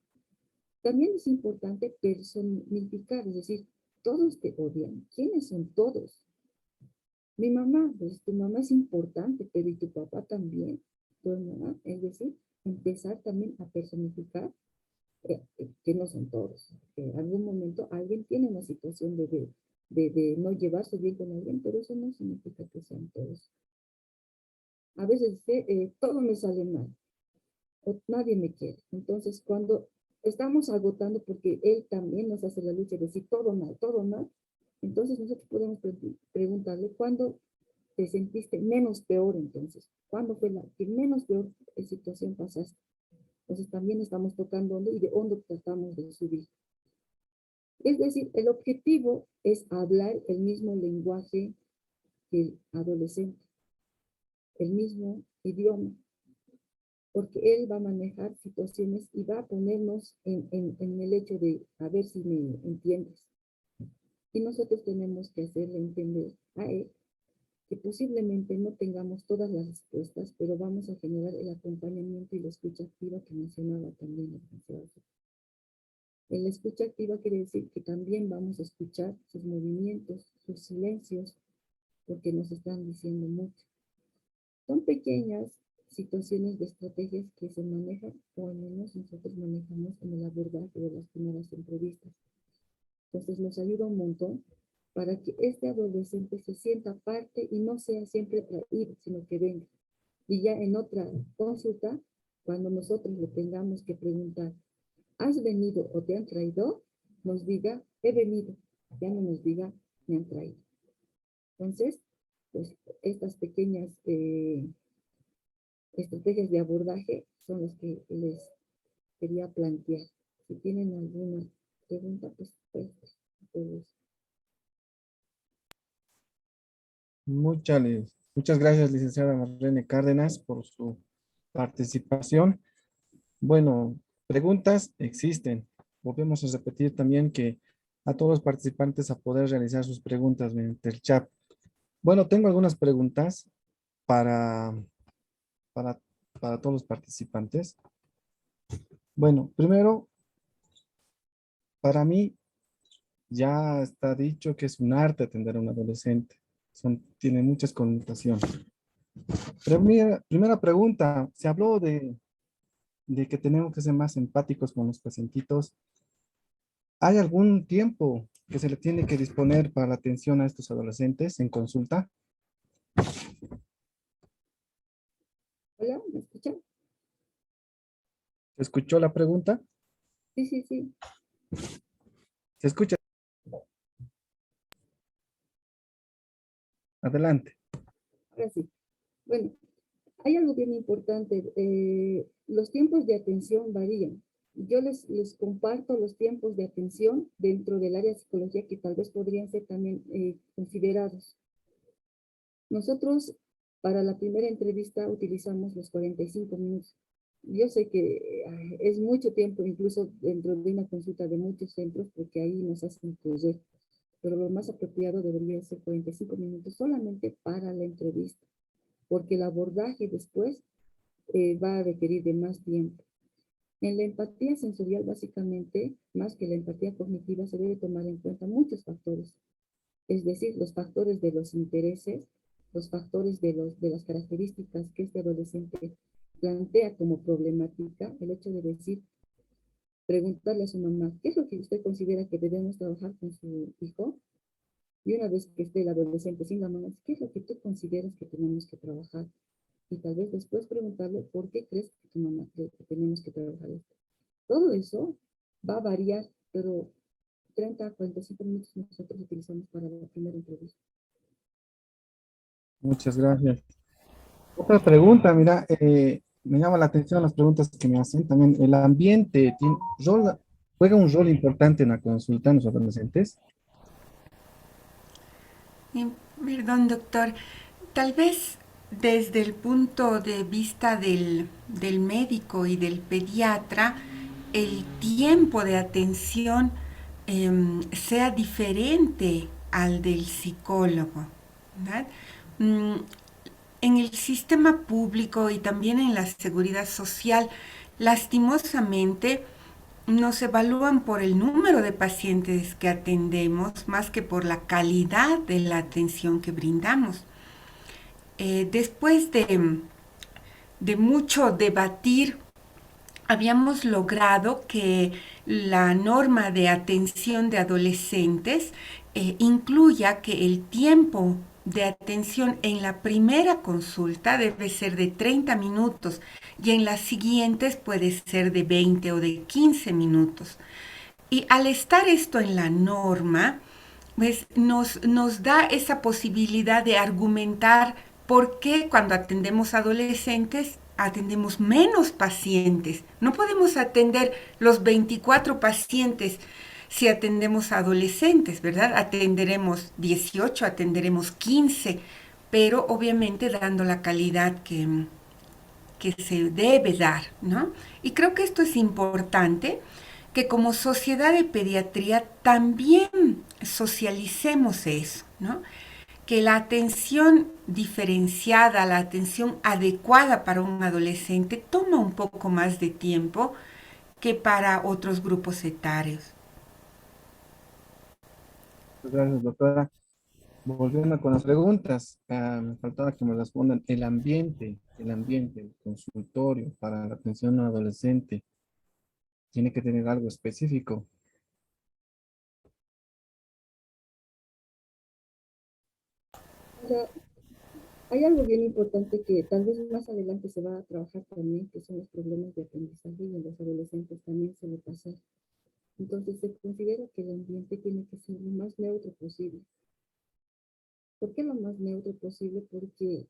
También es importante personificar, es decir, todos te odian. ¿Quiénes son todos? Mi mamá, pues tu mamá es importante, pero ¿y tu papá también? Tu hermana, es decir, empezar también a personificar que no son todos. Que en algún momento alguien tiene una situación de no llevarse bien con alguien, pero eso no significa que sean todos. A veces dice, todo me sale mal, o nadie me quiere. Entonces, cuando estamos agotando, porque él también nos hace la lucha de decir todo mal, Entonces nosotros podemos preguntarle cuándo te sentiste menos peor entonces. ¿Cuándo fue la que menos peor situación pasaste? Entonces también estamos tocando hondo y de hondo tratamos de subir. Es decir, el objetivo es hablar el mismo lenguaje que el adolescente, el mismo idioma, porque él va a manejar situaciones y va a ponernos en el hecho de a ver si me entiendes. Y nosotros tenemos que hacerle entender a él que posiblemente no tengamos todas las respuestas, pero vamos a generar el acompañamiento y la escucha activa que mencionaba también el profesor. La escucha activa quiere decir que también vamos a escuchar sus movimientos, sus silencios, porque nos están diciendo mucho. Son pequeñas situaciones de estrategias que se manejan, o al menos nosotros manejamos en el abordaje de las primeras entrevistas. Entonces nos ayuda un montón para que este adolescente se sienta parte y no sea siempre traído, sino que venga. Y ya en otra consulta, cuando nosotros le tengamos que preguntar, ¿has venido o te han traído? Nos diga, he venido. Ya no nos diga, me han traído. Entonces, pues estas pequeñas estrategias de abordaje son las que les quería plantear. Si tienen alguna pregunta, pues Muchas gracias, licenciada Marlene Cárdenas, por su participación. Bueno, preguntas existen. Volvemos a repetir también que a todos los participantes a poder realizar sus preguntas mediante el chat. Bueno, tengo algunas preguntas para, para, para todos los participantes. Bueno, primero, para mí ya está dicho que es un arte atender a un adolescente. Tiene muchas connotaciones. Primera pregunta, se habló de que tenemos que ser más empáticos con los pacientitos. ¿Hay algún tiempo que se le tiene que disponer para la atención a estos adolescentes en consulta? Hola, ¿me escuchan? ¿Se escuchó la pregunta? Sí, sí, sí. ¿Se escucha? Adelante. Ahora sí. Bueno, hay algo bien importante. Los tiempos de atención varían. Yo les comparto los tiempos de atención dentro del área de psicología que tal vez podrían ser también considerados. Nosotros, para la primera entrevista, utilizamos los 45 minutos. Yo sé que es mucho tiempo, incluso dentro de una consulta de muchos centros, porque ahí nos hacen correr. Pero lo más apropiado debería ser 45 minutos solamente para la entrevista, porque el abordaje después va a requerir de más tiempo. En la empatía sensorial, básicamente, más que la empatía cognitiva, se debe tomar en cuenta muchos factores. Es decir, los factores de los intereses, los factores de las características que este adolescente plantea como problemática, el hecho de decir, preguntarle a su mamá, ¿qué es lo que usted considera que debemos trabajar con su hijo? Y una vez que esté el adolescente sin la mamá, ¿qué es lo que tú consideras que tenemos que trabajar? Y tal vez después preguntarle, ¿por qué crees que tu mamá cree que tenemos que trabajar esto? Todo eso va a variar, pero 30 a 45 minutos nosotros utilizamos para la primera entrevista. Muchas gracias. Otra pregunta, mira, me llama la atención las preguntas que me hacen. También el ambiente juega un rol importante en la consulta en los adolescentes. Perdón, doctor. Tal vez desde el punto de vista del médico y del pediatra, el tiempo de atención sea diferente al del psicólogo, ¿verdad? En el sistema público y también en la seguridad social, lastimosamente, nos evalúan por el número de pacientes que atendemos más que por la calidad de la atención que brindamos. Después de mucho debatir, habíamos logrado que la norma de atención de adolescentes incluya que el tiempo de atención en la primera consulta debe ser de 30 minutos y en las siguientes puede ser de 20 o de 15 minutos. Y al estar esto en la norma, pues nos da esa posibilidad de argumentar por qué cuando atendemos adolescentes atendemos menos pacientes. No podemos atender los 24 pacientes si atendemos a adolescentes, ¿verdad? Atenderemos 18, atenderemos 15, pero obviamente dando la calidad que se debe dar, ¿no? Y creo que esto es importante, que como sociedad de pediatría también socialicemos eso, ¿no? Que la atención diferenciada, la atención adecuada para un adolescente toma un poco más de tiempo que para otros grupos etarios. Gracias, doctora. Volviendo con las preguntas, me faltaba que me respondan el consultorio para la atención a adolescente, tiene que tener algo específico. O sea, hay algo bien importante que tal vez más adelante se va a trabajar también, que son los problemas de aprendizaje y en los adolescentes también se le pasa. Entonces se considera que el ambiente tiene que ser lo más neutro posible. ¿Por qué lo más neutro posible? Porque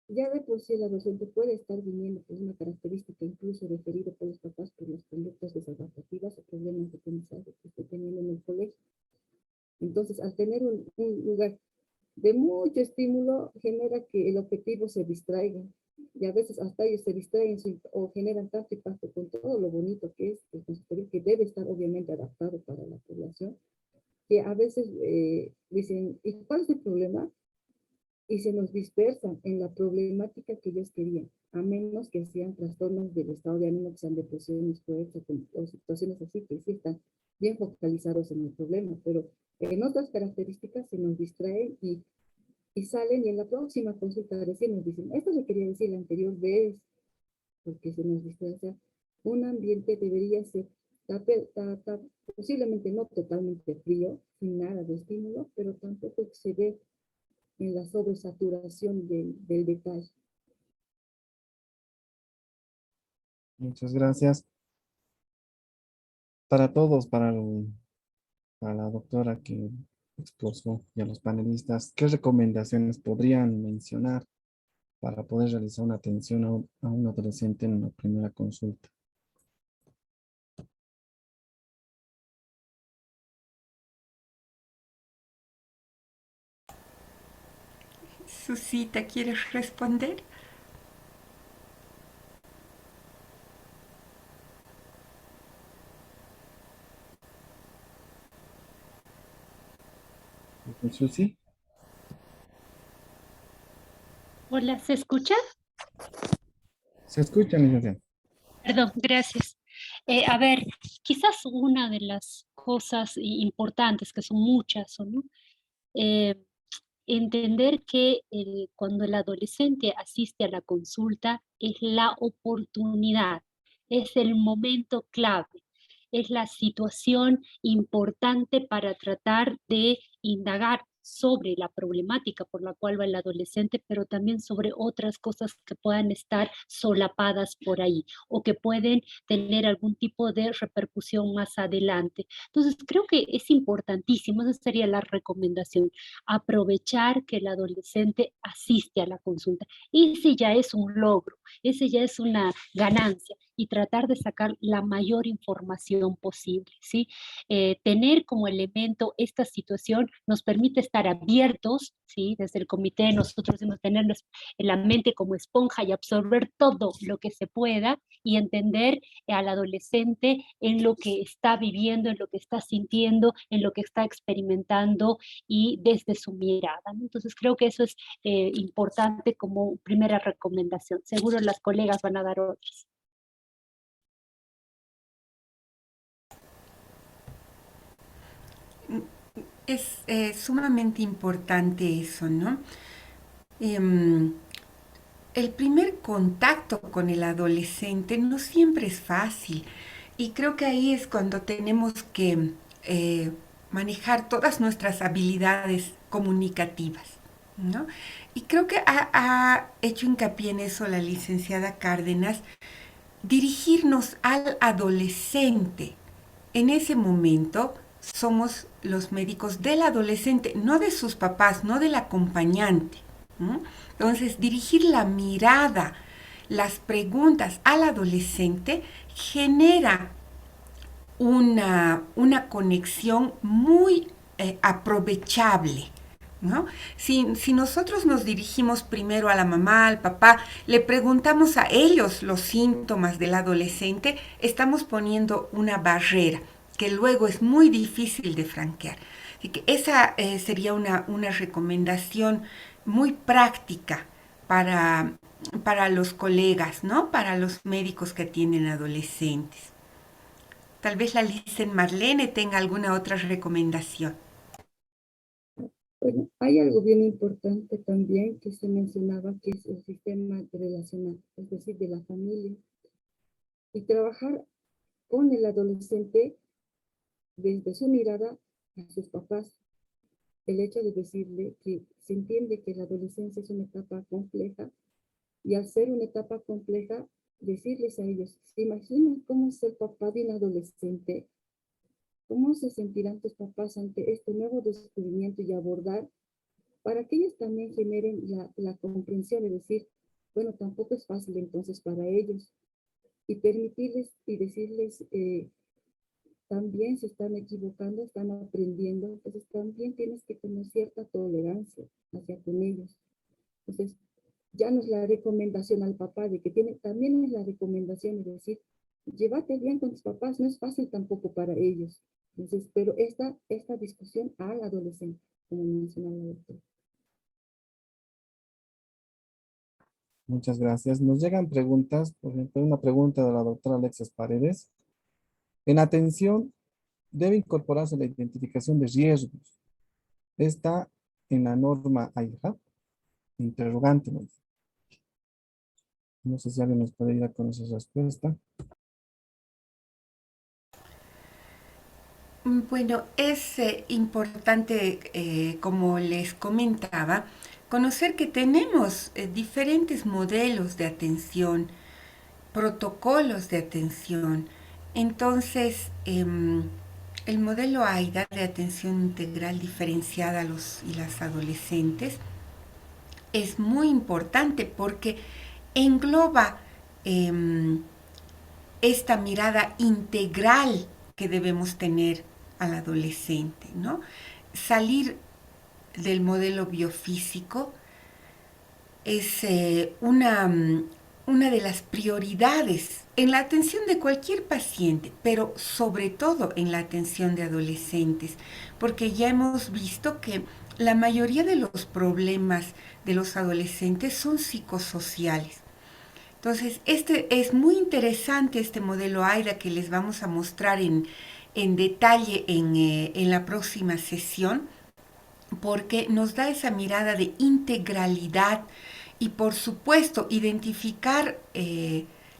ya de por sí el adolescente puede estar viniendo por una característica incluso referida por los papás por las conductas desadaptativas o problemas de aprendizaje que esté teniendo en el colegio. Entonces, al tener un lugar de mucho estímulo, genera que el objetivo se distraiga. Y a veces hasta ellos se distraen o generan tanto impacto con todo lo bonito que es el consultorio, que debe estar obviamente adaptado para la población, que a veces dicen, ¿y cuál es el problema? Y se nos dispersan en la problemática que ellos querían, a menos que sean trastornos del estado de ánimo, que sean depresiones fuertes o situaciones así, que sí están bien focalizados en el problema, pero en otras características se nos distraen y salen y en la próxima consulta recién nos dicen, esto le quería decir la anterior vez, porque se nos distrae. O sea, un ambiente debería ser posiblemente no totalmente frío, sin nada de estímulo, pero tampoco se ve en la sobresaturación del detalle. Muchas gracias. Para todos, para la doctora que expuso y a los panelistas, ¿qué recomendaciones podrían mencionar para poder realizar una atención a un adolescente en una primera consulta? Susita, ¿quieres responder? Susi, Hola, ¿se escucha? ¿se escucha, licenciada? Perdón, gracias. A ver, quizás una de las cosas importantes, que son muchas, ¿o no? Eh, Entender que cuando el adolescente asiste a la consulta es la oportunidad, es el momento clave, es la situación importante para tratar de indagar sobre la problemática por la cual va el adolescente, pero también sobre otras cosas que puedan estar solapadas por ahí o que pueden tener algún tipo de repercusión más adelante. Entonces, creo que es importantísimo, esa sería la recomendación, aprovechar que el adolescente asiste a la consulta. Ese ya es un logro, ese ya es una ganancia y tratar de sacar la mayor información posible, ¿sí? Tener como elemento esta situación nos permite estar abiertos, ¿sí? Desde el comité nosotros hemos tener en la mente como esponja y absorber todo lo que se pueda y entender al adolescente en lo que está viviendo, en lo que está sintiendo, en lo que está experimentando y desde su mirada, ¿no? Entonces creo que eso es importante como primera recomendación. Seguro las colegas van a dar otras. Es sumamente importante eso, ¿no? Em, el primer contacto con el adolescente no siempre es fácil y creo que ahí es cuando tenemos que manejar todas nuestras habilidades comunicativas, ¿no? Y creo que ha hecho hincapié en eso la licenciada Cárdenas, dirigirnos al adolescente en ese momento somos los médicos del adolescente, no de sus papás, no del acompañante. Entonces, dirigir la mirada, las preguntas al adolescente genera una conexión muy aprovechable, ¿no? Si nosotros nos dirigimos primero a la mamá, al papá, le preguntamos a ellos los síntomas del adolescente, estamos poniendo una barrera que luego es muy difícil de franquear. Así que esa sería una recomendación muy práctica para los colegas, ¿no? Para los médicos que tienen adolescentes. Tal vez la Licen Marlene tenga alguna otra recomendación. Bueno, hay algo bien importante también que se mencionaba, que es el sistema relacional, es decir, de la familia. Y trabajar con el adolescente desde su mirada a sus papás. El hecho de decirle que se entiende que la adolescencia es una etapa compleja, y al ser una etapa compleja, decirles a ellos, ¿se imaginan cómo es el papá de un adolescente? ¿Cómo se sentirán tus papás ante este nuevo descubrimiento y abordar para que ellos también generen la comprensión y decir, bueno, tampoco es fácil entonces para ellos, y permitirles y decirles, también se están equivocando, están aprendiendo, entonces también tienes que tener cierta tolerancia hacia con ellos. Entonces, ya no es la recomendación al papá de que también es la recomendación de decir, llévate bien con tus papás, no es fácil tampoco para ellos. Entonces, pero esta discusión al adolescente, como mencionaba la doctora. Muchas gracias. Nos llegan preguntas, por ejemplo, una pregunta de la doctora Alexis Paredes. En atención, debe incorporarse la identificación de riesgos. ¿Está en la norma AIHA? Interrogante. No sé si alguien nos puede ir con esa respuesta. Bueno, es importante, como les comentaba, conocer que tenemos diferentes modelos de atención, protocolos de atención. Entonces, el modelo AIDA de atención integral diferenciada a los y las adolescentes es muy importante porque engloba esta mirada integral que debemos tener al adolescente, ¿no? Salir del modelo biofísico es una de las prioridades en la atención de cualquier paciente, pero sobre todo en la atención de adolescentes, porque ya hemos visto que la mayoría de los problemas de los adolescentes son psicosociales. Entonces, es muy interesante este modelo AIDA que les vamos a mostrar en detalle en la próxima sesión, porque nos da esa mirada de integralidad y, por supuesto, identificar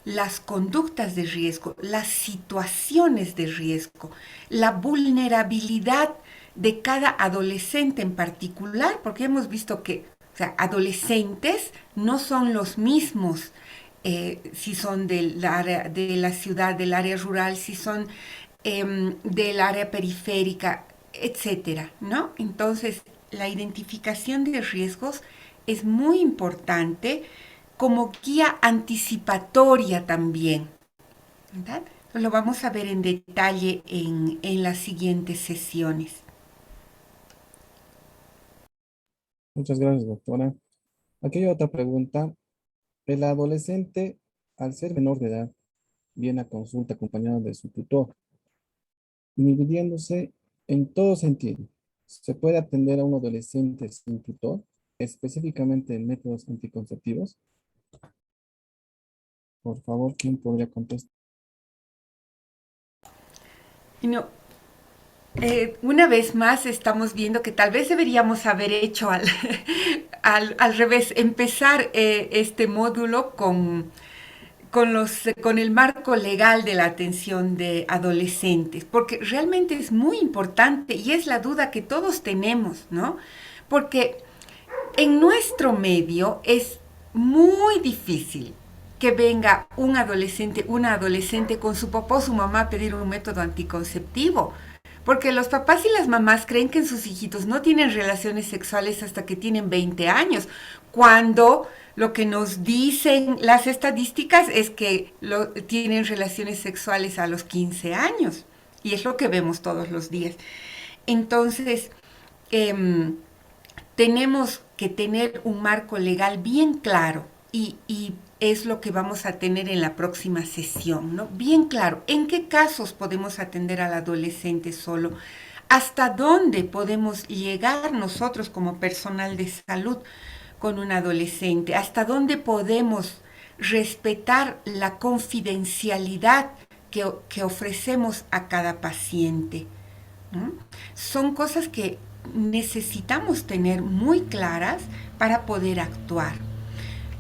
las conductas de riesgo, las situaciones de riesgo, la vulnerabilidad de cada adolescente en particular, porque hemos visto que, o sea, adolescentes no son los mismos si son del área de la ciudad, del área rural, si son del área periférica, etcétera, ¿no? Entonces, la identificación de riesgos es muy importante como guía anticipatoria también, ¿verdad? Lo vamos a ver en detalle en las siguientes sesiones. Muchas gracias, doctora. Aquí hay otra pregunta. El adolescente, al ser menor de edad, viene a consulta acompañado de su tutor, inhibiéndose en todo sentido. ¿Se puede atender a un adolescente sin tutor, específicamente en métodos anticonceptivos? Por favor, ¿quién podría contestar? No, una vez más estamos viendo que tal vez deberíamos haber hecho al revés, empezar este módulo con el marco legal de la atención de adolescentes, porque realmente es muy importante y es la duda que todos tenemos, ¿no? Porque en nuestro medio es muy difícil que venga una adolescente con su papá o su mamá a pedir un método anticonceptivo, Porque los papás y las mamás creen que sus hijitos no tienen relaciones sexuales hasta que tienen 20 años, cuando lo que nos dicen las estadísticas es que tienen relaciones sexuales a los 15 años. Y es lo que vemos todos los días. Entonces, em, tenemos que tener un marco legal bien claro y es lo que vamos a tener en la próxima sesión, ¿no? Bien claro, ¿en qué casos podemos atender al adolescente solo? ¿Hasta dónde podemos llegar nosotros como personal de salud con un adolescente? ¿Hasta dónde podemos respetar la confidencialidad que ofrecemos a cada paciente? ¿No? Son cosas que necesitamos tener muy claras para poder actuar.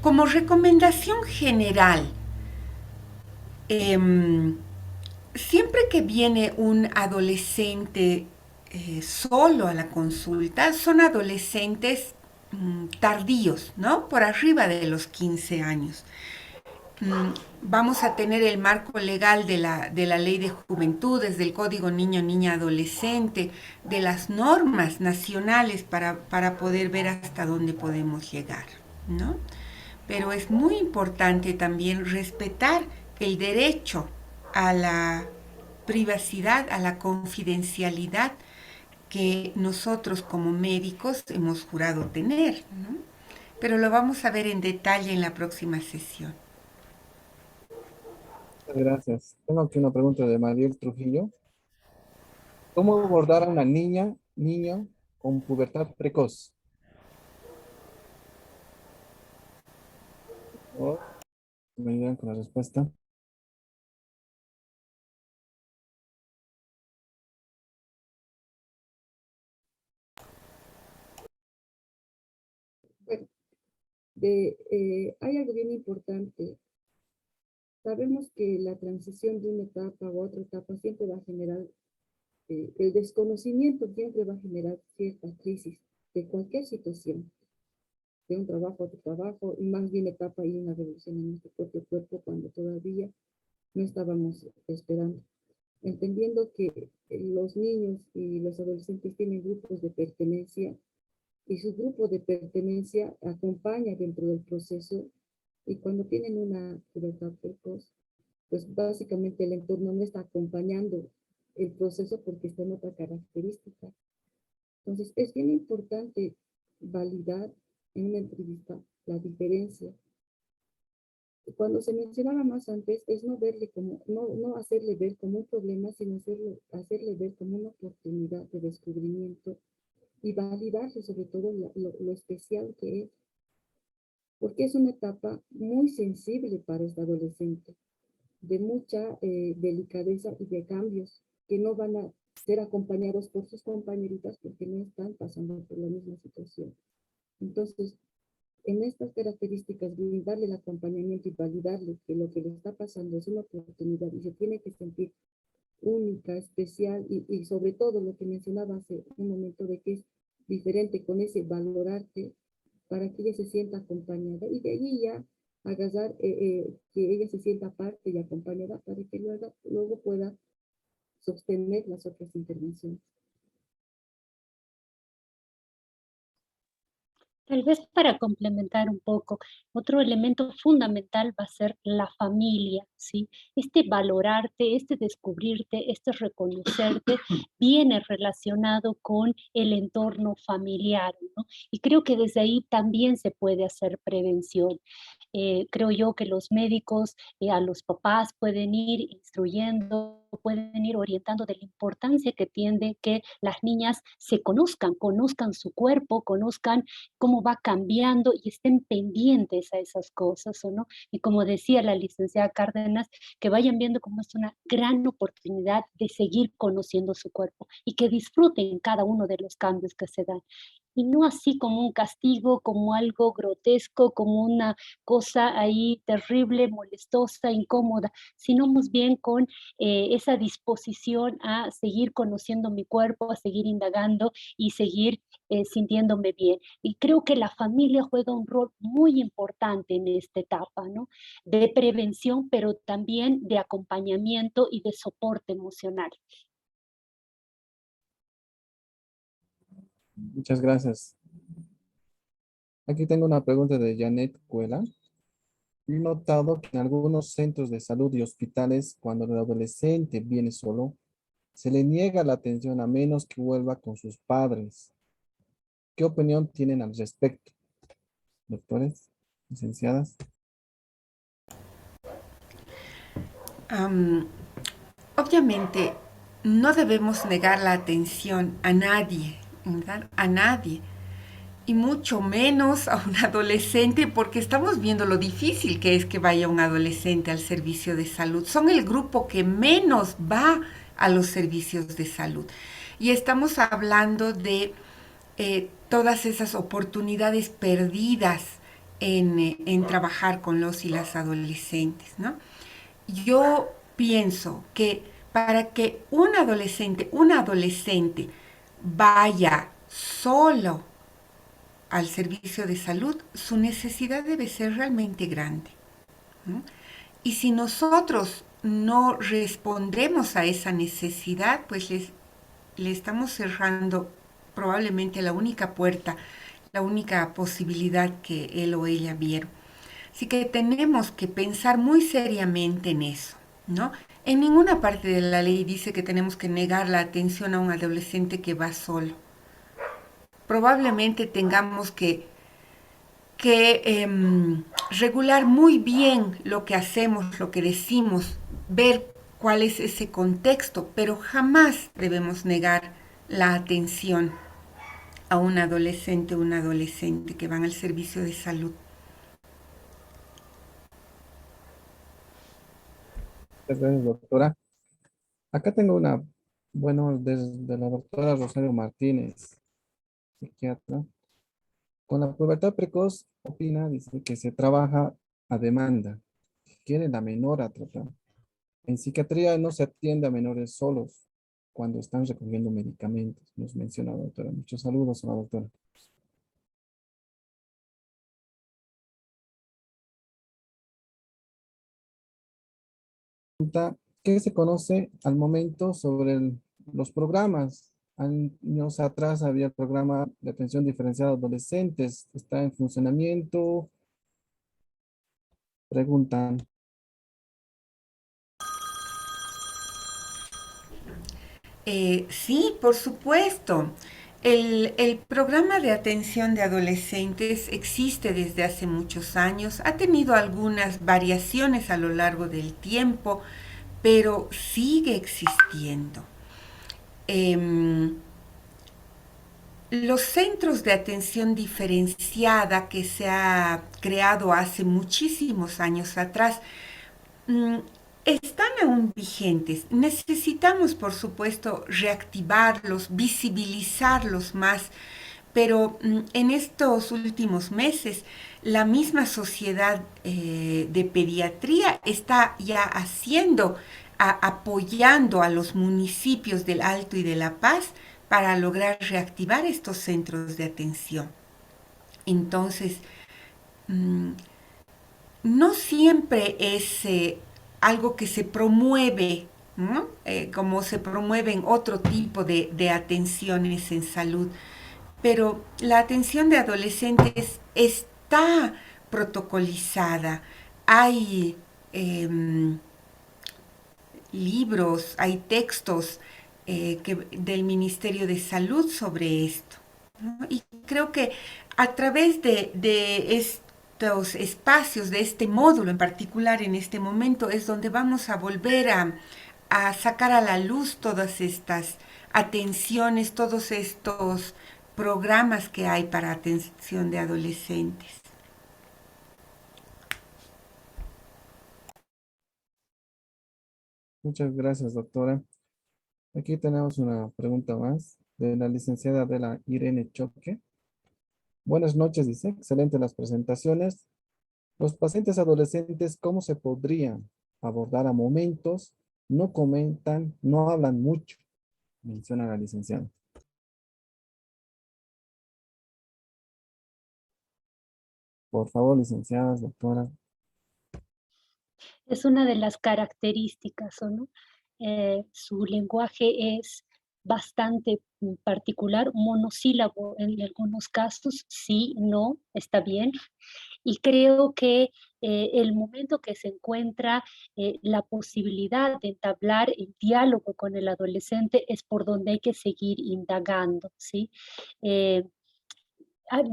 Como recomendación general, eh, siempre que viene un adolescente solo a la consulta, son adolescentes tardíos, ¿no? Por arriba de los 15 años. Vamos a tener el marco legal de la Ley de Juventudes, del Código Niño, Niña, Adolescente, de las normas nacionales para poder ver hasta dónde podemos llegar, ¿no? Pero es muy importante también respetar el derecho a la privacidad, a la confidencialidad que nosotros como médicos hemos jurado tener, ¿no? Pero lo vamos a ver en detalle en la próxima sesión. Gracias. Tengo aquí una pregunta de Mariel Trujillo. ¿Cómo abordar a una niño con pubertad precoz? ¿O me ayudan con la respuesta? Bueno, hay algo bien importante. Sabemos que la transición de una etapa a otra etapa siempre va a generar, el desconocimiento siempre va a generar cierta crisis de cualquier situación, de un trabajo a otro trabajo, y más bien etapa y una revolución en nuestro propio cuerpo cuando todavía no estábamos esperando. Entendiendo que los niños y los adolescentes tienen grupos de pertenencia y su grupo de pertenencia acompaña dentro del proceso, y cuando tienen una pubertad precoz, pues básicamente el entorno no está acompañando el proceso porque está en otra característica. Entonces es bien importante validar en una entrevista la diferencia. Cuando se mencionaba más antes, es no verle como, no hacerle ver como un problema, sino hacerle ver como una oportunidad de descubrimiento y validarse sobre todo lo especial que es, porque es una etapa muy sensible para este adolescente, de mucha delicadeza y de cambios que no van a ser acompañados por sus compañeritas porque no están pasando por la misma situación. Entonces, en estas características, brindarle el acompañamiento y validarle que lo que le está pasando es una oportunidad y se tiene que sentir única, especial y sobre todo lo que mencionaba hace un momento de que es diferente con ese valorarte para que ella se sienta acompañada y de allí ya agarrar que ella se sienta parte y acompañada para que luego pueda sostener las otras intervenciones. Tal vez para complementar un poco, otro elemento fundamental va a ser la familia, ¿sí? Este valorarte, este descubrirte, este reconocerte, viene relacionado con el entorno familiar, ¿no? Y creo que desde ahí también se puede hacer prevención. Creo yo que los médicos a los papás pueden ir instruyendo, pueden ir orientando de la importancia que tiene que las niñas se conozcan, conozcan su cuerpo, conozcan cómo va cambiando y estén pendientes a esas cosas, ¿o no? Y como decía la licenciada Cárdenas, que vayan viendo como es una gran oportunidad de seguir conociendo su cuerpo y que disfruten cada uno de los cambios que se dan. Y no así como un castigo, como algo grotesco, como una cosa ahí terrible, molestosa, incómoda, sino más bien con esa disposición a seguir conociendo mi cuerpo, a seguir indagando y seguir sintiéndome bien. Y creo que la familia juega un rol muy importante en esta etapa, ¿no? De prevención, pero también de acompañamiento y de soporte emocional. Muchas gracias. Aquí tengo una pregunta de Janet Cuela. He notado que en algunos centros de salud y hospitales, cuando el adolescente viene solo, se le niega la atención a menos que vuelva con sus padres. ¿Qué opinión tienen al respecto, doctores, licenciadas? Am, Obviamente, no debemos negar la atención a nadie, ¿verdad? A nadie. Y mucho menos a un adolescente, porque estamos viendo lo difícil que es que vaya un adolescente al servicio de salud. Son el grupo que menos va a los servicios de salud. Y estamos hablando de todas esas oportunidades perdidas en trabajar con los y las adolescentes, ¿no? Yo pienso que para que un adolescente vaya solo al servicio de salud, su necesidad debe ser realmente grande, ¿no? Y si nosotros no respondemos a esa necesidad, pues le estamos cerrando probablemente la única puerta, la única posibilidad que él o ella vieron. Así que tenemos que pensar muy seriamente en eso, ¿no? En ninguna parte de la ley dice que tenemos que negar la atención a un adolescente que va solo. Probablemente tengamos que regular muy bien lo que hacemos, lo que decimos, ver cuál es ese contexto, pero jamás debemos negar la atención a un adolescente o una adolescente que van al servicio de salud. Muchas gracias, doctora. Acá tengo una, bueno, desde la doctora Rosario Martínez, psiquiatra. Con la pubertad precoz, opina, dice que se trabaja a demanda. Quiere la menor a tratar. En psiquiatría no se atiende a menores solos cuando están recogiendo medicamentos, nos menciona la doctora. Muchos saludos a la doctora. ¿Qué se conoce al momento sobre los programas? Años atrás había el programa de atención diferenciada a adolescentes. ¿Está en funcionamiento? Preguntan. Sí, por supuesto. El programa de atención de adolescentes existe desde hace muchos años, ha tenido algunas variaciones a lo largo del tiempo, pero sigue existiendo. Em, los centros de atención diferenciada que se ha creado hace muchísimos años atrás mm, están aún vigentes. Necesitamos, por supuesto, reactivarlos, visibilizarlos más, pero en estos últimos meses la misma sociedad de pediatría está ya apoyando a los municipios del Alto y de La Paz para lograr reactivar estos centros de atención. Entonces, mm, no siempre es algo que se promueve, ¿no? Como se promueven otro tipo de atenciones en salud. Pero la atención de adolescentes está protocolizada. Hay libros, hay textos del Ministerio de Salud sobre esto, ¿no? Y creo que a través de estos espacios, de este módulo en particular en este momento, es donde vamos a volver a sacar a la luz todas estas atenciones, todos estos programas que hay para atención de adolescentes. Muchas gracias, doctora. Aquí tenemos una pregunta más de la licenciada Adela Irene Choque. Buenas noches, dice. Excelente las presentaciones. Los pacientes adolescentes, ¿cómo se podrían abordar a momentos? No comentan, no hablan mucho, menciona la licenciada. Por favor, licenciadas, doctora. Es una de las características, ¿o no? Su lenguaje es bastante particular, monosílabo en algunos casos, sí, no, está bien. Y creo que el momento que se encuentra la posibilidad de entablar el diálogo con el adolescente es por donde hay que seguir indagando, ¿sí? Eh,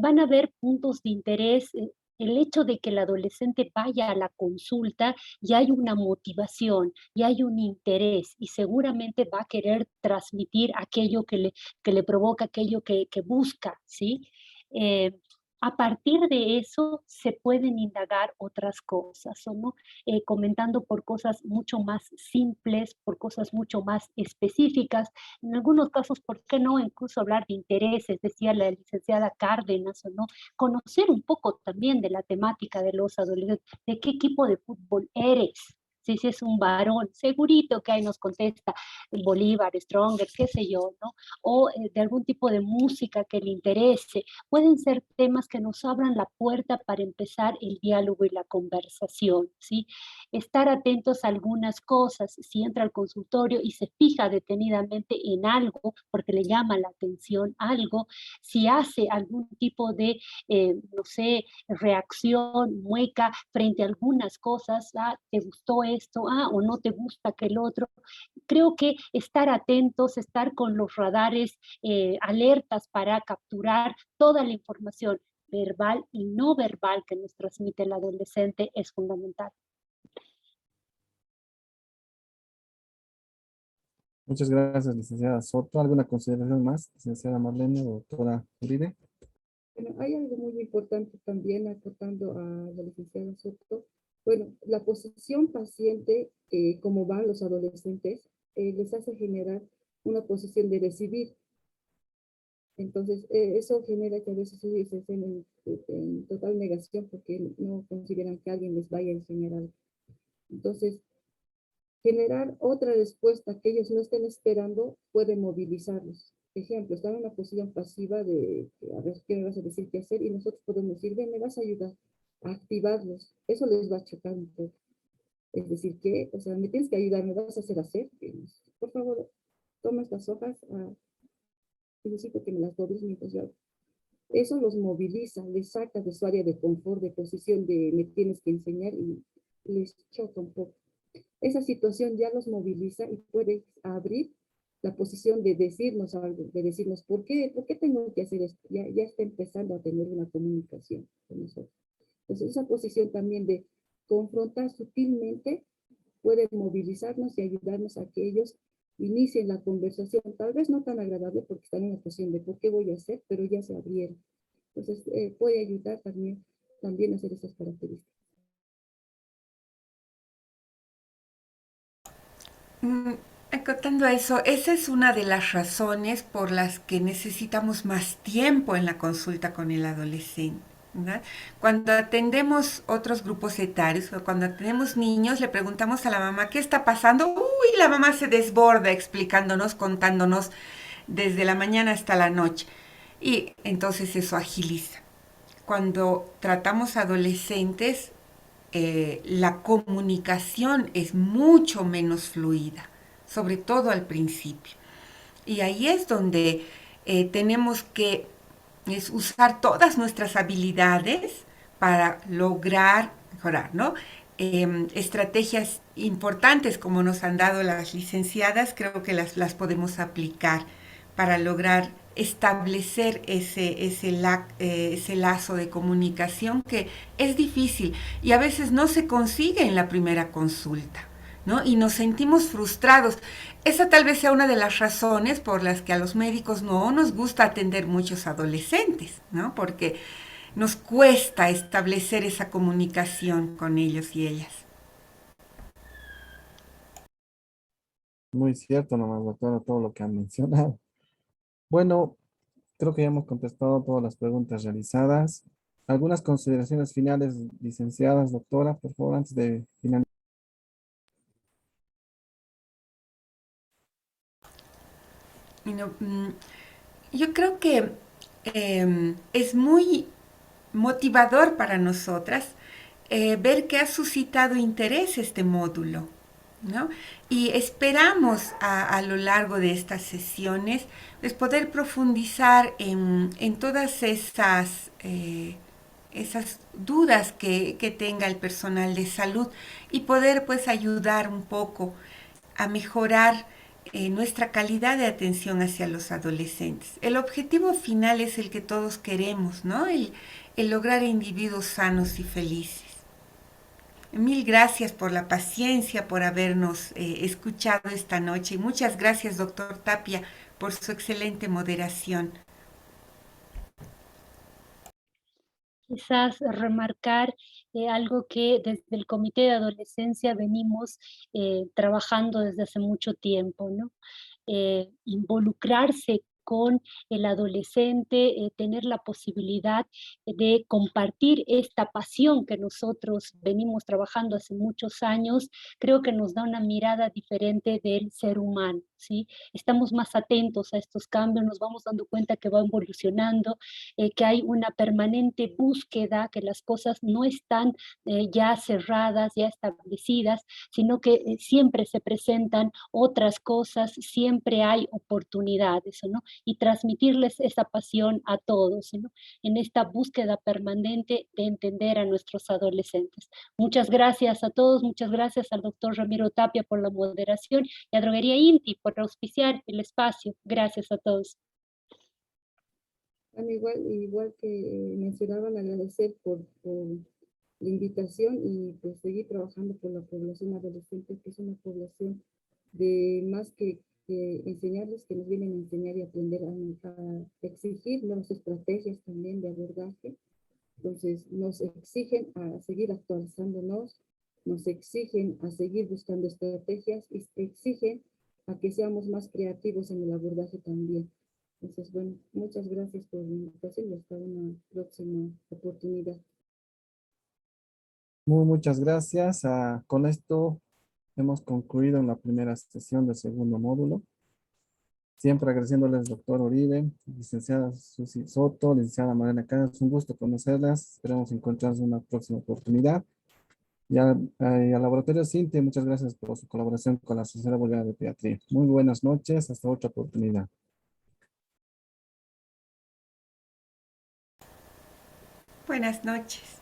Van a haber puntos de interés. El hecho de que el adolescente vaya a la consulta, y hay una motivación, y hay un interés, y seguramente va a querer transmitir aquello que le provoca, aquello que busca, ¿sí? Eh, a partir de eso se pueden indagar otras cosas, ¿o no? Comentando por cosas mucho más simples, por cosas mucho más específicas, en algunos casos, ¿por qué no incluso hablar de intereses? Decía la licenciada Cárdenas, ¿o no? Conocer un poco también de la temática de los adolescentes, de qué equipo de fútbol eres. Si es un varón, segurito que ahí nos contesta Bolívar, Stronger, qué sé yo, ¿no? O de algún tipo de música que le interese. Pueden ser temas que nos abran la puerta para empezar el diálogo y la conversación, ¿sí? Estar atentos a algunas cosas, si entra al consultorio y se fija detenidamente en algo, porque le llama la atención algo, si hace algún tipo de, no sé, reacción, mueca frente a algunas cosas, ah, ¿te gustó esto? Ah, o no te gusta aquel otro. Creo que estar atentos, estar con los radares alertas para capturar toda la información verbal y no verbal que nos transmite el adolescente es fundamental. Muchas gracias, licenciada Soto. ¿Alguna consideración más, licenciada Marlene o doctora Uribe? Bueno, hay algo muy importante también, acotando a la licenciada Soto. Bueno, la posición paciente, como van los adolescentes, les hace generar una posición de recibir. Entonces, eso genera que a veces ellos estén en total negación porque no consideran que alguien les vaya a enseñar algo. Entonces, generar otra respuesta que ellos no estén esperando puede movilizarlos. Ejemplo, están en una posición pasiva de, a ver, ¿qué me vas a decir qué hacer? Y nosotros podemos decir, ven, me vas a ayudar a activarlos. Eso les va a chocar un poco. Es decir, que, o sea, me tienes que ayudar, me vas a hacer. Por favor, toma estas hojas, necesito que me las dobles mientras yo hago. Eso los moviliza, les saca de su área de confort, de posición de me tienes que enseñar y les choca un poco. Esa situación ya los moviliza y puede abrir la posición de decirnos algo, de decirnos, por qué tengo que hacer esto? Ya está empezando a tener una comunicación con nosotros. Entonces, esa posición también de confrontar sutilmente puede movilizarnos y ayudarnos a que ellos inicien la conversación, tal vez no tan agradable porque están en una posición de por qué voy a hacer, pero ya se abrieron. Entonces, puede ayudar también a hacer esas características. Mm, Acotando a eso, esa es una de las razones por las que necesitamos más tiempo en la consulta con el adolescente, ¿verdad? Cuando atendemos otros grupos etarios o cuando atendemos niños, le preguntamos a la mamá qué está pasando. Uy, la mamá se desborda explicándonos, contándonos desde la mañana hasta la noche. Y entonces eso agiliza. Cuando tratamos adolescentes, la comunicación es mucho menos fluida, sobre todo al principio. Y ahí es donde tenemos que usar todas nuestras habilidades para lograr mejorar, ¿no? Estrategias importantes como nos han dado las licenciadas, creo que las podemos aplicar para lograr establecer ese lazo de comunicación que es difícil y a veces no se consigue en la primera consulta, ¿no? Y nos sentimos frustrados. Esa tal vez sea una de las razones por las que a los médicos no nos gusta atender muchos adolescentes, ¿no? Porque nos cuesta establecer esa comunicación con ellos y ellas. Muy cierto, nomás, doctora, todo lo que han mencionado. Bueno, creo que ya hemos contestado todas las preguntas realizadas. ¿Algunas consideraciones finales, licenciadas, doctora, por favor, antes de finalizar? No, yo creo que es muy motivador para nosotras ver que ha suscitado interés este módulo, ¿no? Y esperamos a lo largo de estas sesiones pues, poder profundizar en todas esas dudas que tenga el personal de salud y poder pues ayudar un poco a mejorar nuestra calidad de atención hacia los adolescentes. El objetivo final es el que todos queremos, ¿no? El lograr individuos sanos y felices. Mil gracias por la paciencia, por habernos escuchado esta noche. Y muchas gracias, doctor Tapia, por su excelente moderación. Quizás remarcar algo que desde el Comité de Adolescencia venimos trabajando desde hace mucho tiempo, ¿no? Involucrarse con el adolescente, tener la posibilidad de compartir esta pasión que nosotros venimos trabajando hace muchos años, creo que nos da una mirada diferente del ser humano, ¿sí? Estamos más atentos a estos cambios, nos vamos dando cuenta que va evolucionando, que hay una permanente búsqueda, que las cosas no están ya cerradas, ya establecidas, sino que siempre se presentan otras cosas, siempre hay oportunidades, ¿no? Y transmitirles esa pasión a todos, ¿no? En esta búsqueda permanente de entender a nuestros adolescentes. Muchas gracias a todos, muchas gracias al doctor Ramiro Tapia por la moderación y a Droguería Inti por auspiciar el espacio. Gracias a todos. Bueno, igual que mencionaban, agradecer por la invitación y pues seguir trabajando por la población adolescente, que es una población de más que enseñarles, que nos vienen a enseñar y aprender a exigir nuevas estrategias también de abordaje. Entonces nos exigen a seguir actualizándonos, nos exigen a seguir buscando estrategias y exigen a que seamos más creativos en el abordaje también. Entonces, bueno, muchas gracias por la invitación y hasta una próxima oportunidad. Muchas gracias. Con esto hemos concluido la primera sesión del segundo módulo. Siempre agradeciéndoles, doctor Uribe, licenciada Susi Soto, licenciada Mariana Cáceres, un gusto conocerlas. Esperamos encontrarnos en una próxima oportunidad. Y al laboratorio Cintia, muchas gracias por su colaboración con la Sociedad Boliviana de Pediatría. Muy buenas noches, hasta otra oportunidad. Buenas noches.